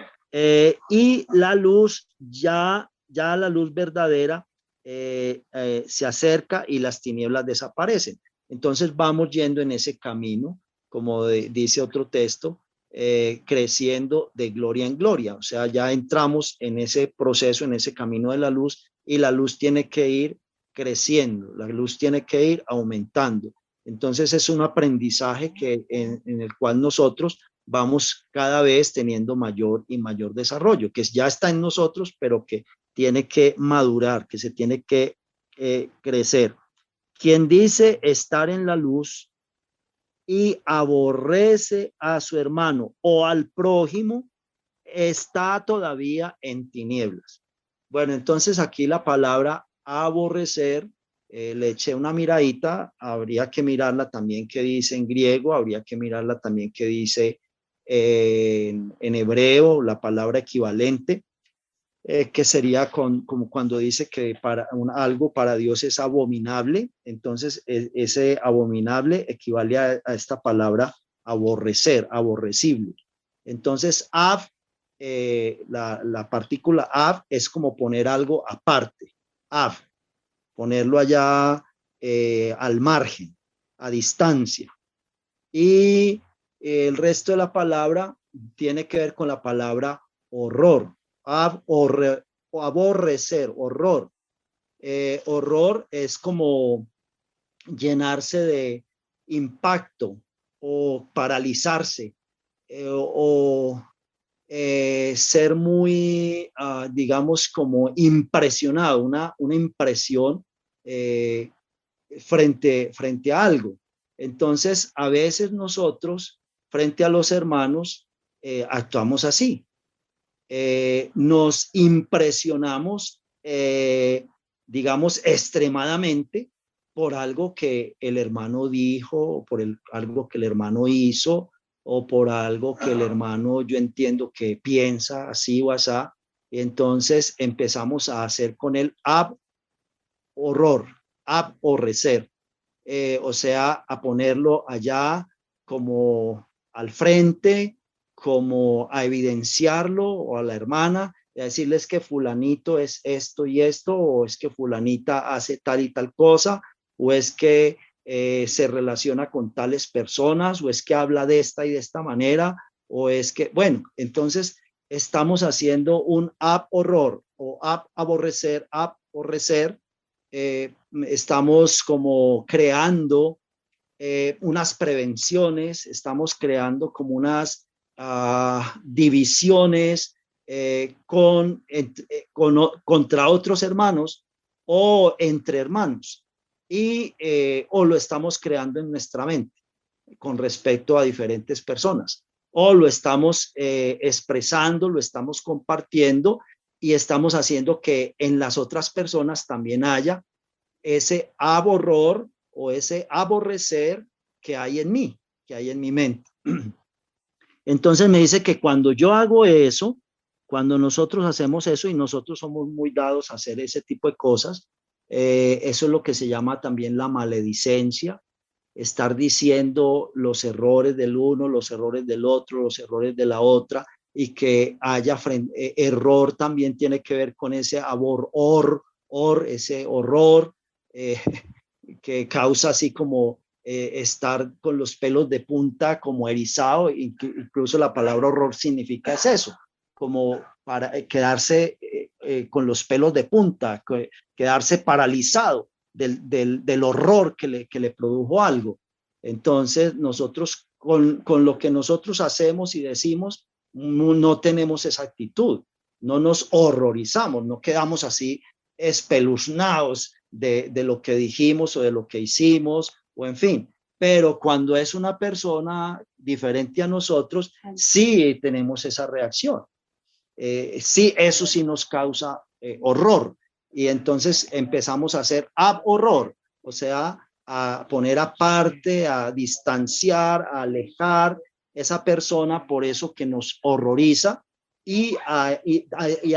y la luz, ya la luz verdadera se acerca y las tinieblas desaparecen. Entonces vamos yendo en ese camino, como dice otro texto, creciendo de gloria en gloria. O sea, ya entramos en ese proceso, en ese camino de la luz, y la luz tiene que ir creciendo, la luz tiene que ir aumentando. Entonces es un aprendizaje en el cual nosotros vamos cada vez teniendo mayor y mayor desarrollo, que ya está en nosotros, pero que tiene que madurar, que se tiene que crecer. Quien dice estar en la luz y aborrece a su hermano o al prójimo, está todavía en tinieblas. Bueno, entonces aquí la palabra aborrecer, le eché una miradita, habría que mirarla también que dice en griego, habría que mirarla también que dice en hebreo, la palabra equivalente, que sería como cuando dice que algo para Dios es abominable. Entonces ese abominable equivale a esta palabra aborrecer, aborrecible. Entonces ab, la partícula ab es como poner algo aparte, ab, ponerlo allá al margen, a distancia. Y el resto de la palabra tiene que ver con la palabra horror, aborrecer, horror. Horror es como llenarse de impacto o paralizarse, o ser muy, digamos, como impresionado, una impresión eh, frente a algo. Entonces, a veces nosotros, frente a los hermanos, actuamos así. Nos impresionamos digamos, extremadamente por algo que el hermano dijo, o por algo que el hermano hizo, o por algo que el hermano, yo entiendo que piensa así o así. Entonces empezamos a hacer con él horror, aborrecer, o sea, a ponerlo allá como al frente, como a evidenciarlo, o a la hermana, y a decirles que fulanito es esto y esto, o es que fulanita hace tal y tal cosa, o es que se relaciona con tales personas, o es que habla de esta y de esta manera, o es que, bueno, entonces estamos haciendo un horror o aborrecer, estamos como creando unas prevenciones, estamos creando como unas divisiones contra otros hermanos o entre hermanos, o lo estamos creando en nuestra mente con respecto a diferentes personas, o lo estamos expresando, lo estamos compartiendo y estamos haciendo que en las otras personas también haya ese aborror o ese aborrecer que hay en mí, que hay en mi mente. Entonces me dice que cuando yo hago eso, cuando nosotros hacemos eso, y nosotros somos muy dados a hacer ese tipo de cosas, eso es lo que se llama también la maledicencia, estar diciendo los errores del uno, los errores del otro, los errores de la otra, y que haya error también tiene que ver con ese ese horror, eh, que causa así como estar con los pelos de punta como erizado, incluso la palabra horror significa es eso, como para quedarse con los pelos de punta, quedarse paralizado del horror que le produjo algo. Entonces nosotros con lo que nosotros hacemos y decimos no tenemos esa actitud, no nos horrorizamos, no quedamos así espeluznados de lo que dijimos o de lo que hicimos, o en fin. Pero cuando es una persona diferente a nosotros, sí tenemos esa reacción. Sí, eso sí nos causa horror. Y entonces empezamos a hacer horror, o sea, a poner aparte, a distanciar, a alejar esa persona por eso que nos horroriza, y a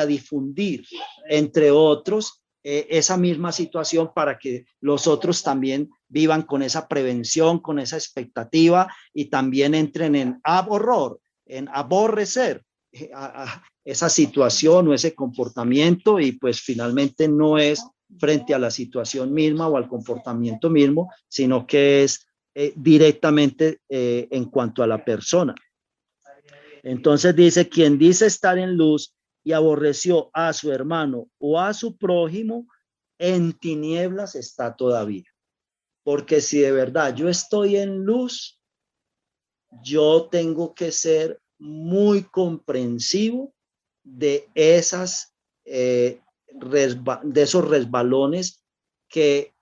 difundir entre otros esa misma situación para que los otros también vivan con esa prevención, con esa expectativa, y también entren en horror, en aborrecer esa situación o ese comportamiento, y pues finalmente no es frente a la situación misma o al comportamiento mismo, sino que es directamente en cuanto a la persona. Entonces dice, quien dice estar en luz y aborreció a su hermano o a su prójimo, en tinieblas está todavía. Porque si de verdad yo estoy en luz, yo tengo que ser muy comprensivo de de esos resbalones que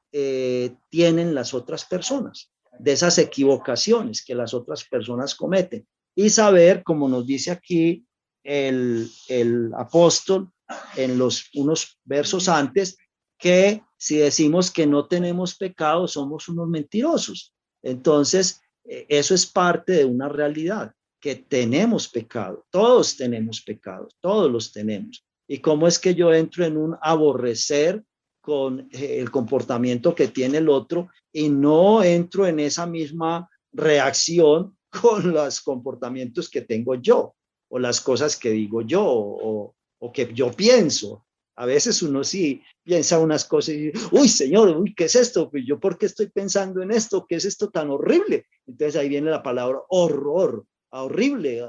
tienen las otras personas, de esas equivocaciones que las otras personas cometen, y saber, como nos dice aquí el apóstol en unos versos antes, que si decimos que no tenemos pecado, somos unos mentirosos. Entonces, eso es parte de una realidad, que tenemos pecado, todos tenemos pecados, todos los tenemos. ¿Y cómo es que yo entro en un aborrecer con el comportamiento que tiene el otro y no entro en esa misma reacción con los comportamientos que tengo yo, o las cosas que digo yo, o que yo pienso? A veces uno sí piensa unas cosas y dice, uy, señor, uy, ¿qué es esto? Pues yo, ¿por qué estoy pensando en esto? ¿Qué es esto tan horrible? Entonces ahí viene la palabra horror, horrible,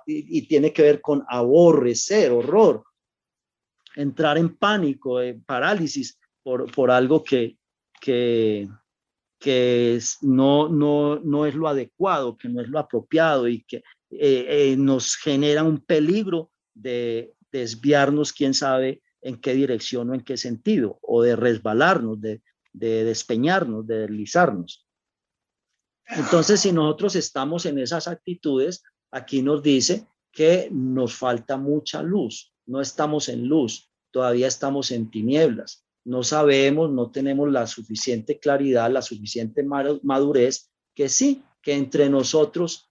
y tiene que ver con aborrecer, horror, entrar en pánico, en parálisis por algo que, no es lo adecuado, que no es lo apropiado, y que nos genera un peligro de desviarnos, quién sabe en qué dirección o en qué sentido, o de resbalarnos, de despeñarnos, de deslizarnos. Entonces, si nosotros estamos en esas actitudes, aquí nos dice que nos falta mucha luz, no estamos en luz, todavía estamos en tinieblas. no sabemos, no tenemos la suficiente claridad, la suficiente madurez, que sí, que entre nosotros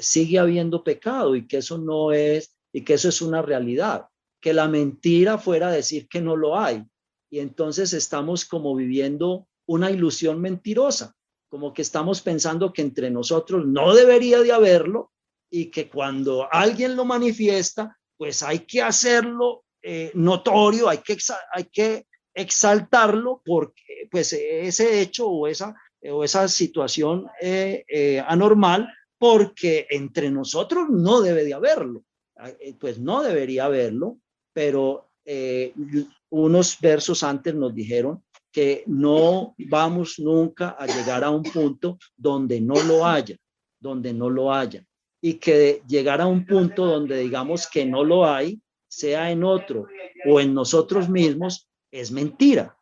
sigue habiendo pecado y que eso no es, y que eso es una realidad, que la mentira fuera decir que no lo hay. Y entonces estamos como viviendo una ilusión mentirosa, como que estamos pensando que entre nosotros no debería de haberlo y que cuando alguien lo manifiesta, pues hay que hacerlo notorio, hay que exaltarlo porque pues ese hecho o esa situación anormal, porque entre nosotros no debe de haberlo, pues no debería haberlo, pero unos versos antes nos dijeron que no vamos nunca a llegar a un punto donde no lo haya, y que llegar a un punto donde digamos que no lo hay, sea en otro o en nosotros mismos, es mentira.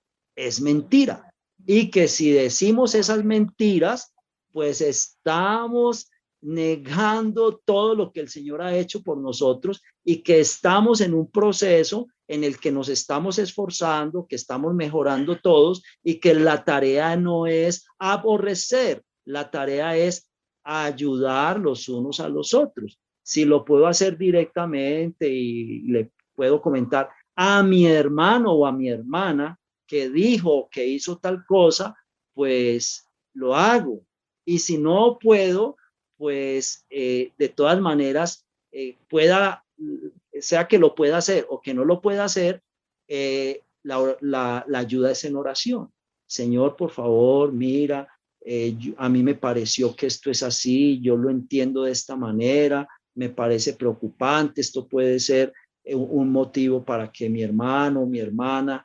Y que si decimos esas mentiras, pues estamos negando todo lo que el Señor ha hecho por nosotros y que estamos en un proceso en el que nos estamos esforzando, que estamos mejorando todos y que la tarea no es aborrecer, la tarea es ayudar los unos a los otros. Si lo puedo hacer directamente y le puedo comentar a mi hermano o a mi hermana que dijo que hizo tal cosa, pues lo hago. Y si no puedo, pues de todas maneras, sea que lo pueda hacer o que no lo pueda hacer, la ayuda es en oración. Señor, por favor, mira, a mí me pareció que esto es así, yo lo entiendo de esta manera, me parece preocupante, esto puede ser un motivo para que mi hermano, mi hermana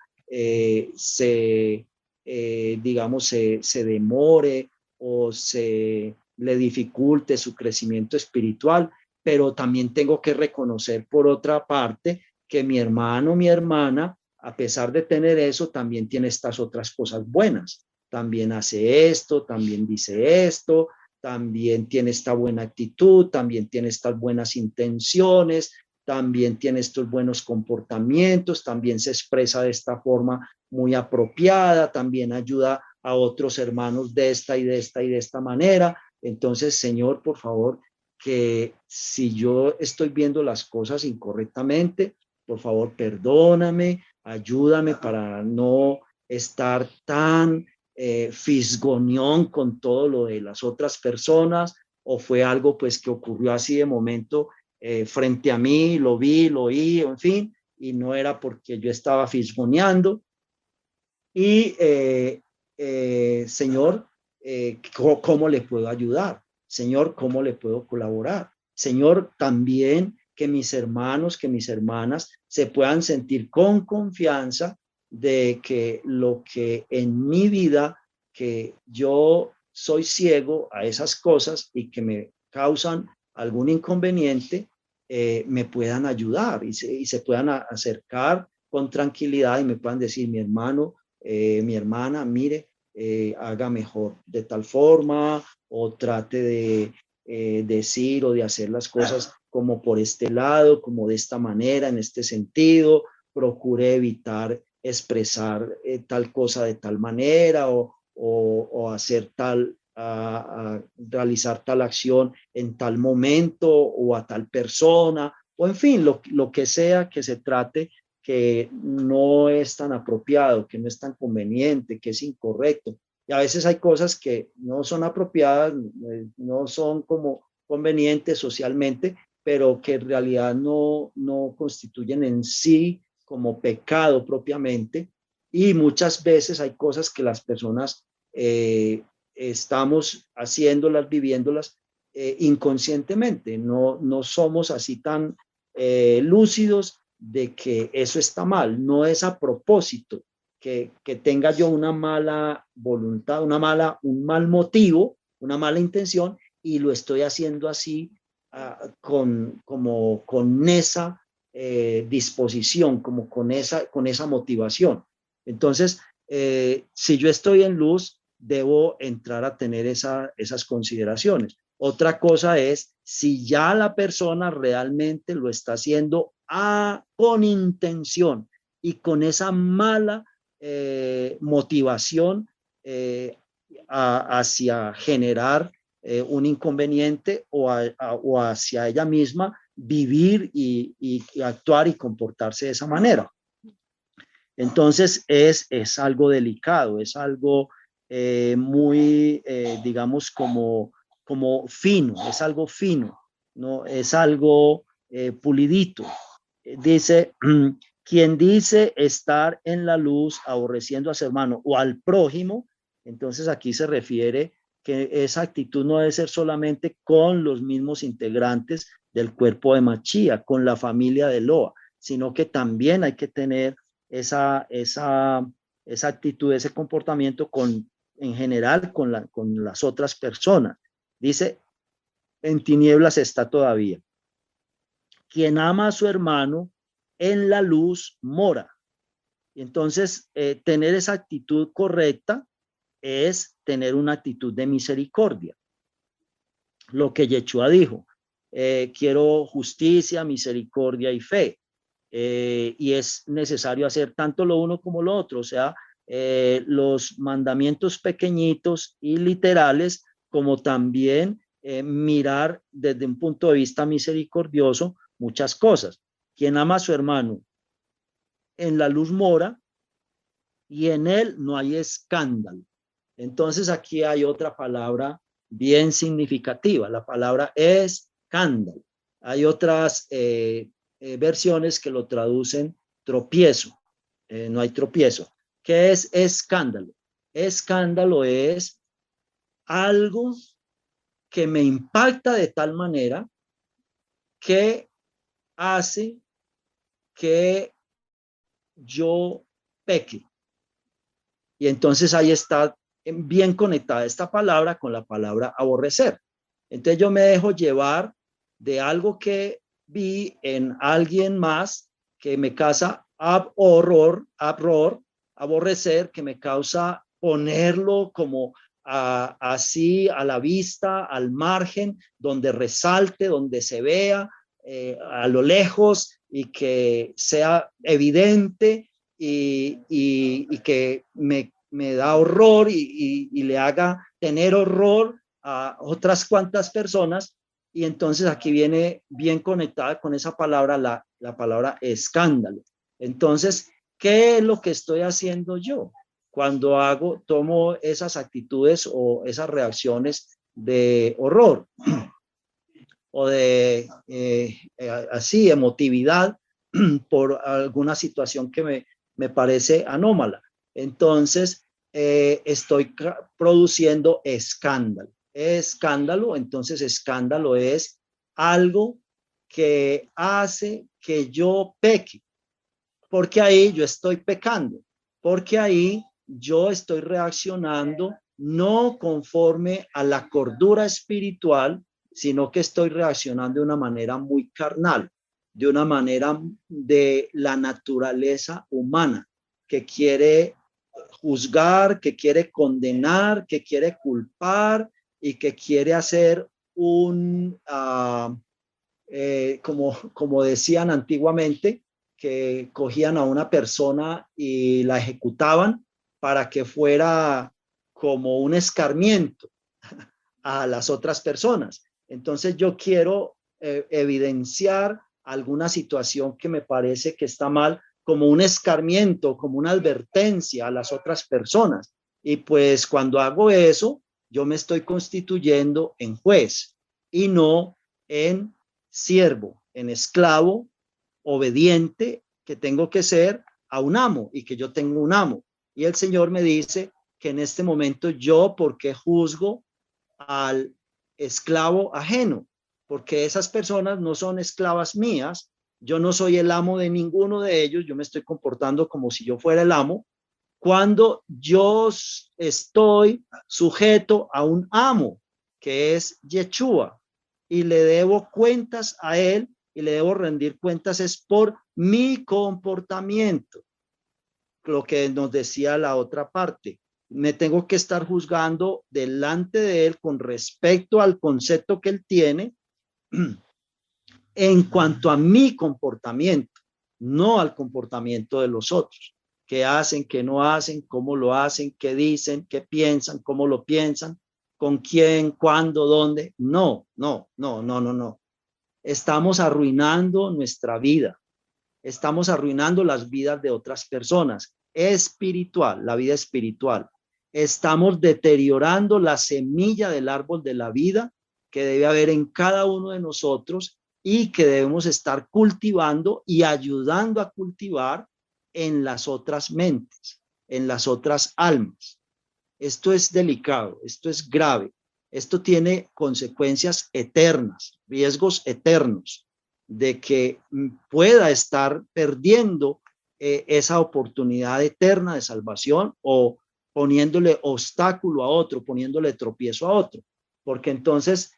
digamos, se demore o se le dificulte su crecimiento espiritual, pero también tengo que reconocer por otra parte que mi hermano, mi hermana, a pesar de tener eso, también tiene estas otras cosas buenas. También hace esto, también dice esto, también tiene esta buena actitud, también tiene estas buenas intenciones, también tiene estos buenos comportamientos, también se expresa de esta forma muy apropiada, también ayuda a otros hermanos de esta y de esta y de esta manera. Entonces, Señor, por favor, que si yo estoy viendo las cosas incorrectamente, por favor, perdóname, ayúdame para no estar tan fisgonión con todo lo de las otras personas, o fue algo pues que ocurrió así de momento frente a mí, lo vi, lo oí, en fin, y no era porque yo estaba fisgoneando. Y Señor, ¿cómo le puedo ayudar? Señor, ¿cómo le puedo colaborar? Señor, también que mis hermanos, que mis hermanas se puedan sentir con confianza de que lo que en mi vida, que yo soy ciego a esas cosas y que me causan algún inconveniente, me puedan ayudar y se puedan acercar con tranquilidad y me puedan decir, mi hermano, mi hermana, mire, haga mejor de tal forma o trate de decir o de hacer las cosas como por este lado, como de esta manera, en este sentido, procure evitar expresar tal cosa de tal manera o hacer a realizar tal acción en tal momento o a tal persona, o en fin, lo que sea que se trate que no es tan apropiado, que no es tan conveniente, que es incorrecto. Y a veces hay cosas que no son apropiadas, no son como convenientes socialmente, pero que en realidad no constituyen en sí como pecado propiamente. Y muchas veces hay cosas que las personas estamos haciéndolas, viviéndolas inconscientemente. No somos así tan lúcidos de que eso está mal, no es a propósito que tenga yo una mala voluntad, un mal motivo, una mala intención y lo estoy haciendo así con esa disposición, como con esa motivación. Entonces, si yo estoy en luz, debo entrar a tener esas consideraciones. Otra cosa es si ya la persona realmente lo está haciendo con intención y con esa mala motivación hacia generar un inconveniente o hacia ella misma vivir y actuar y comportarse de esa manera. Entonces es algo delicado, es algo muy, digamos, como fino, es algo fino, ¿no? Es algo pulidito. Dice, quien dice estar en la luz aborreciendo a su hermano o al prójimo, entonces aquí se refiere que esa actitud no debe ser solamente con los mismos integrantes del cuerpo de Machía, con la familia de Loa, sino que también hay que tener esa actitud, ese comportamiento en general con las otras personas. Dice, en tinieblas está todavía. Quien ama a su hermano en la luz mora. Y entonces, tener esa actitud correcta es tener una actitud de misericordia. Lo que Yeshua dijo, quiero justicia, misericordia y fe. Y es necesario hacer tanto lo uno como lo otro, o sea, los mandamientos pequeñitos y literales, como también mirar desde un punto de vista misericordioso muchas cosas. Quien ama a su hermano en la luz mora y en él no hay escándalo. Entonces aquí hay otra palabra bien significativa, la palabra escándalo. Hay otras versiones que lo traducen tropiezo, no hay tropiezo. ¿Qué es escándalo? Escándalo es algo que me impacta de tal manera que hace que yo peque. Y entonces ahí está bien conectada esta palabra con la palabra aborrecer. Entonces yo me dejo llevar de algo que vi en alguien más que me causa aborrecer, que me causa ponerlo como así a la vista, al margen, donde resalte, donde se vea a lo lejos y que sea evidente y que me da horror y le haga tener horror a otras cuantas personas. Y entonces aquí viene bien conectada con esa palabra, la palabra escándalo. Entonces, ¿qué es lo que estoy haciendo yo cuando tomo esas actitudes o esas reacciones de horror o de así emotividad por alguna situación que me parece anómala? Entonces, estoy produciendo escándalo. Escándalo, entonces escándalo es algo que hace que yo peque, porque ahí yo estoy pecando, porque ahí yo estoy reaccionando no conforme a la cordura espiritual, sino que estoy reaccionando de una manera muy carnal, de una manera de la naturaleza humana, que quiere juzgar, que quiere condenar, que quiere culpar y que quiere hacer como decían antiguamente, que cogían a una persona y la ejecutaban para que fuera como un escarmiento a las otras personas. Entonces yo quiero evidenciar alguna situación que me parece que está mal, como un escarmiento, como una advertencia a las otras personas. Y pues cuando hago eso, yo me estoy constituyendo en juez y no en siervo, en esclavo, obediente, que tengo que ser a un amo y que yo tengo un amo. Y el Señor me dice que en este momento yo, porque juzgo al esclavo ajeno, porque esas personas no son esclavas mías, yo no soy el amo de ninguno de ellos, yo me estoy comportando como si yo fuera el amo, cuando yo estoy sujeto a un amo, que es Yeshua, y le debo cuentas a él y le debo rendir cuentas es por mi comportamiento, lo que nos decía la otra parte. Me tengo que estar juzgando delante de él con respecto al concepto que él tiene en cuanto a mi comportamiento, no al comportamiento de los otros. qué hacen, qué no hacen, cómo lo hacen, qué dicen, qué piensan, cómo lo piensan, con quién, cuándo, dónde. No, no, no, no, no, no. Estamos arruinando nuestra vida. Estamos arruinando las vidas de otras personas. Espiritual, la vida espiritual. Estamos deteriorando la semilla del árbol de la vida que debe haber en cada uno de nosotros y que debemos estar cultivando y ayudando a cultivar en las otras mentes, en las otras almas. Esto es delicado, esto es grave, esto tiene consecuencias eternas, riesgos eternos de que pueda estar perdiendo esa oportunidad eterna de salvación o poniéndole obstáculo a otro, poniéndole tropiezo a otro, porque entonces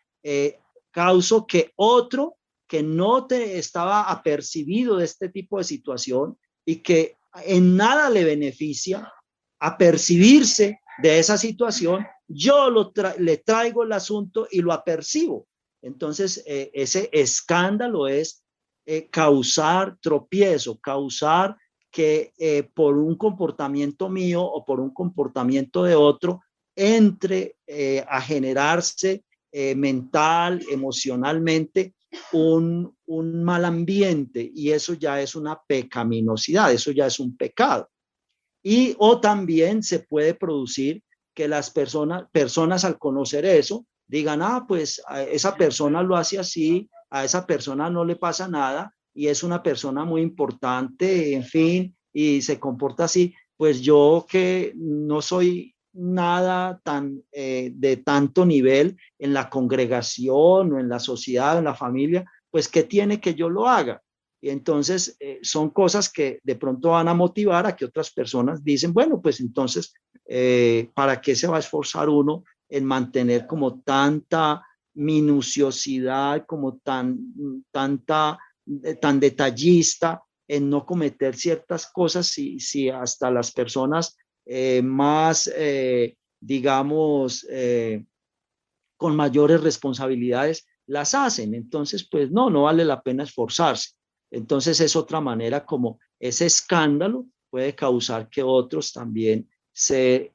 causó que otro que no te estaba apercibido de este tipo de situación y que en nada le beneficia apercibirse de esa situación, yo le traigo el asunto y lo apercibo. Entonces, ese escándalo es causar tropiezo, causar que por un comportamiento mío o por un comportamiento de otro entre a generarse mental, emocionalmente, un mal ambiente, y eso ya es una pecaminosidad, eso ya es un pecado. Y o también se puede producir que las personas al conocer eso digan, ah, pues a esa persona lo hace así, a esa persona no le pasa nada y es una persona muy importante, en fin, y se comporta así, pues yo que no soy nada tan de tanto nivel en la congregación o en la sociedad o en la familia, pues ¿qué tiene que yo lo haga? Y entonces son cosas que de pronto van a motivar a que otras personas dicen, bueno, pues entonces, ¿para qué se va a esforzar uno en mantener como tanta minuciosidad, como tan detallista en no cometer ciertas cosas si hasta las personas más, digamos, con mayores responsabilidades las hacen? Entonces, pues no, no vale la pena esforzarse. Entonces es otra manera como ese escándalo puede causar que otros también se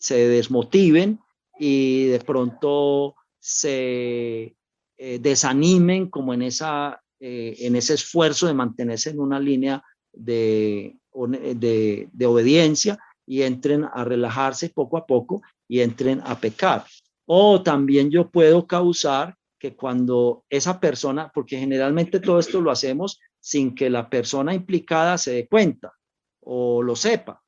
desmotiven y de pronto se desanimen como en ese esfuerzo de mantenerse en una línea de obediencia y entren a relajarse poco a poco y entren a pecar. O también yo puedo causar que cuando esa persona, porque generalmente todo esto lo hacemos sin que la persona implicada se dé cuenta o lo sepa,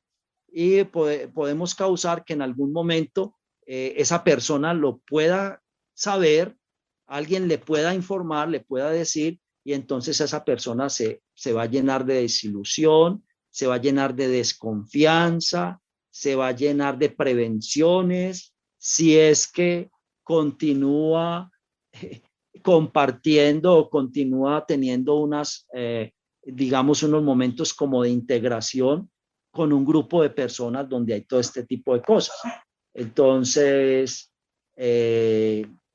y podemos causar que en algún momento esa persona lo pueda saber, alguien le pueda informar, le pueda decir, y entonces esa persona se va a llenar de desilusión, se va a llenar de desconfianza, se va a llenar de prevenciones, si es que continúa compartiendo o continúa teniendo digamos, unos momentos como de integración con un grupo de personas donde hay todo este tipo de cosas. Entonces,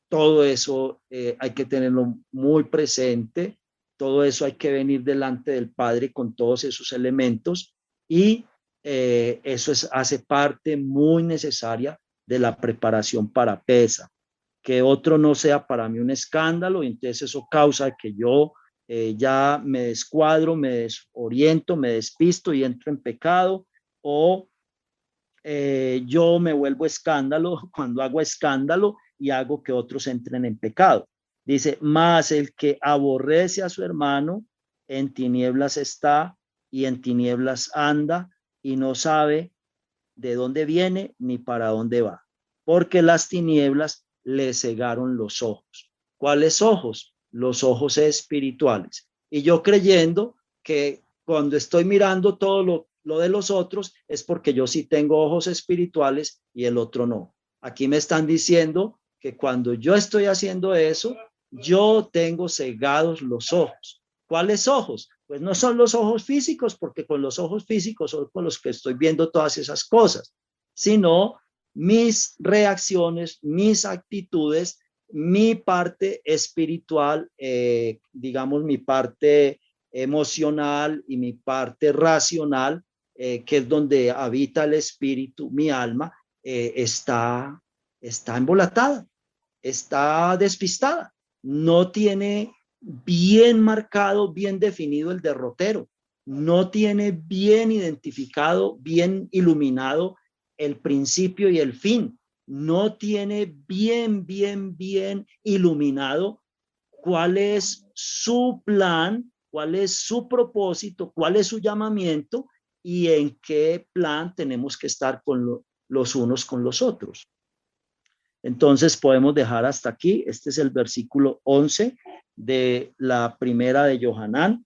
todo eso hay que tenerlo muy presente, todo eso hay que venir delante del Padre con todos esos elementos y eso hace parte muy necesaria de la preparación para PESA. Que otro no sea para mí un escándalo, y entonces eso causa que yo ya me descuadro, me desoriento, me despisto y entro en pecado, o yo me vuelvo escándalo cuando hago escándalo y hago que otros entren en pecado. Dice, más el que aborrece a su hermano, en tinieblas está y en tinieblas anda y no sabe de dónde viene ni para dónde va, porque las tinieblas le cegaron los ojos. ¿Cuáles ojos? Los ojos espirituales. Y yo creyendo que cuando estoy mirando todo lo de los otros es porque yo sí tengo ojos espirituales y el otro no. Aquí me están diciendo que cuando yo estoy haciendo eso, yo tengo cegados los ojos. ¿Cuáles ojos? Pues no son los ojos físicos, porque con los ojos físicos son con los que estoy viendo todas esas cosas, sino mis reacciones, mis actitudes, mi parte espiritual, digamos mi parte emocional y mi parte racional, que es donde habita el espíritu, mi alma, está embolatada, está despistada, no tiene bien marcado, bien definido el derrotero, no tiene bien identificado, bien iluminado el principio y el fin, no tiene bien iluminado cuál es su plan, cuál es su propósito, cuál es su llamamiento y en qué plan tenemos que estar con los unos con los otros. Entonces podemos dejar hasta aquí. Este es el versículo 11 de la primera de Johanán.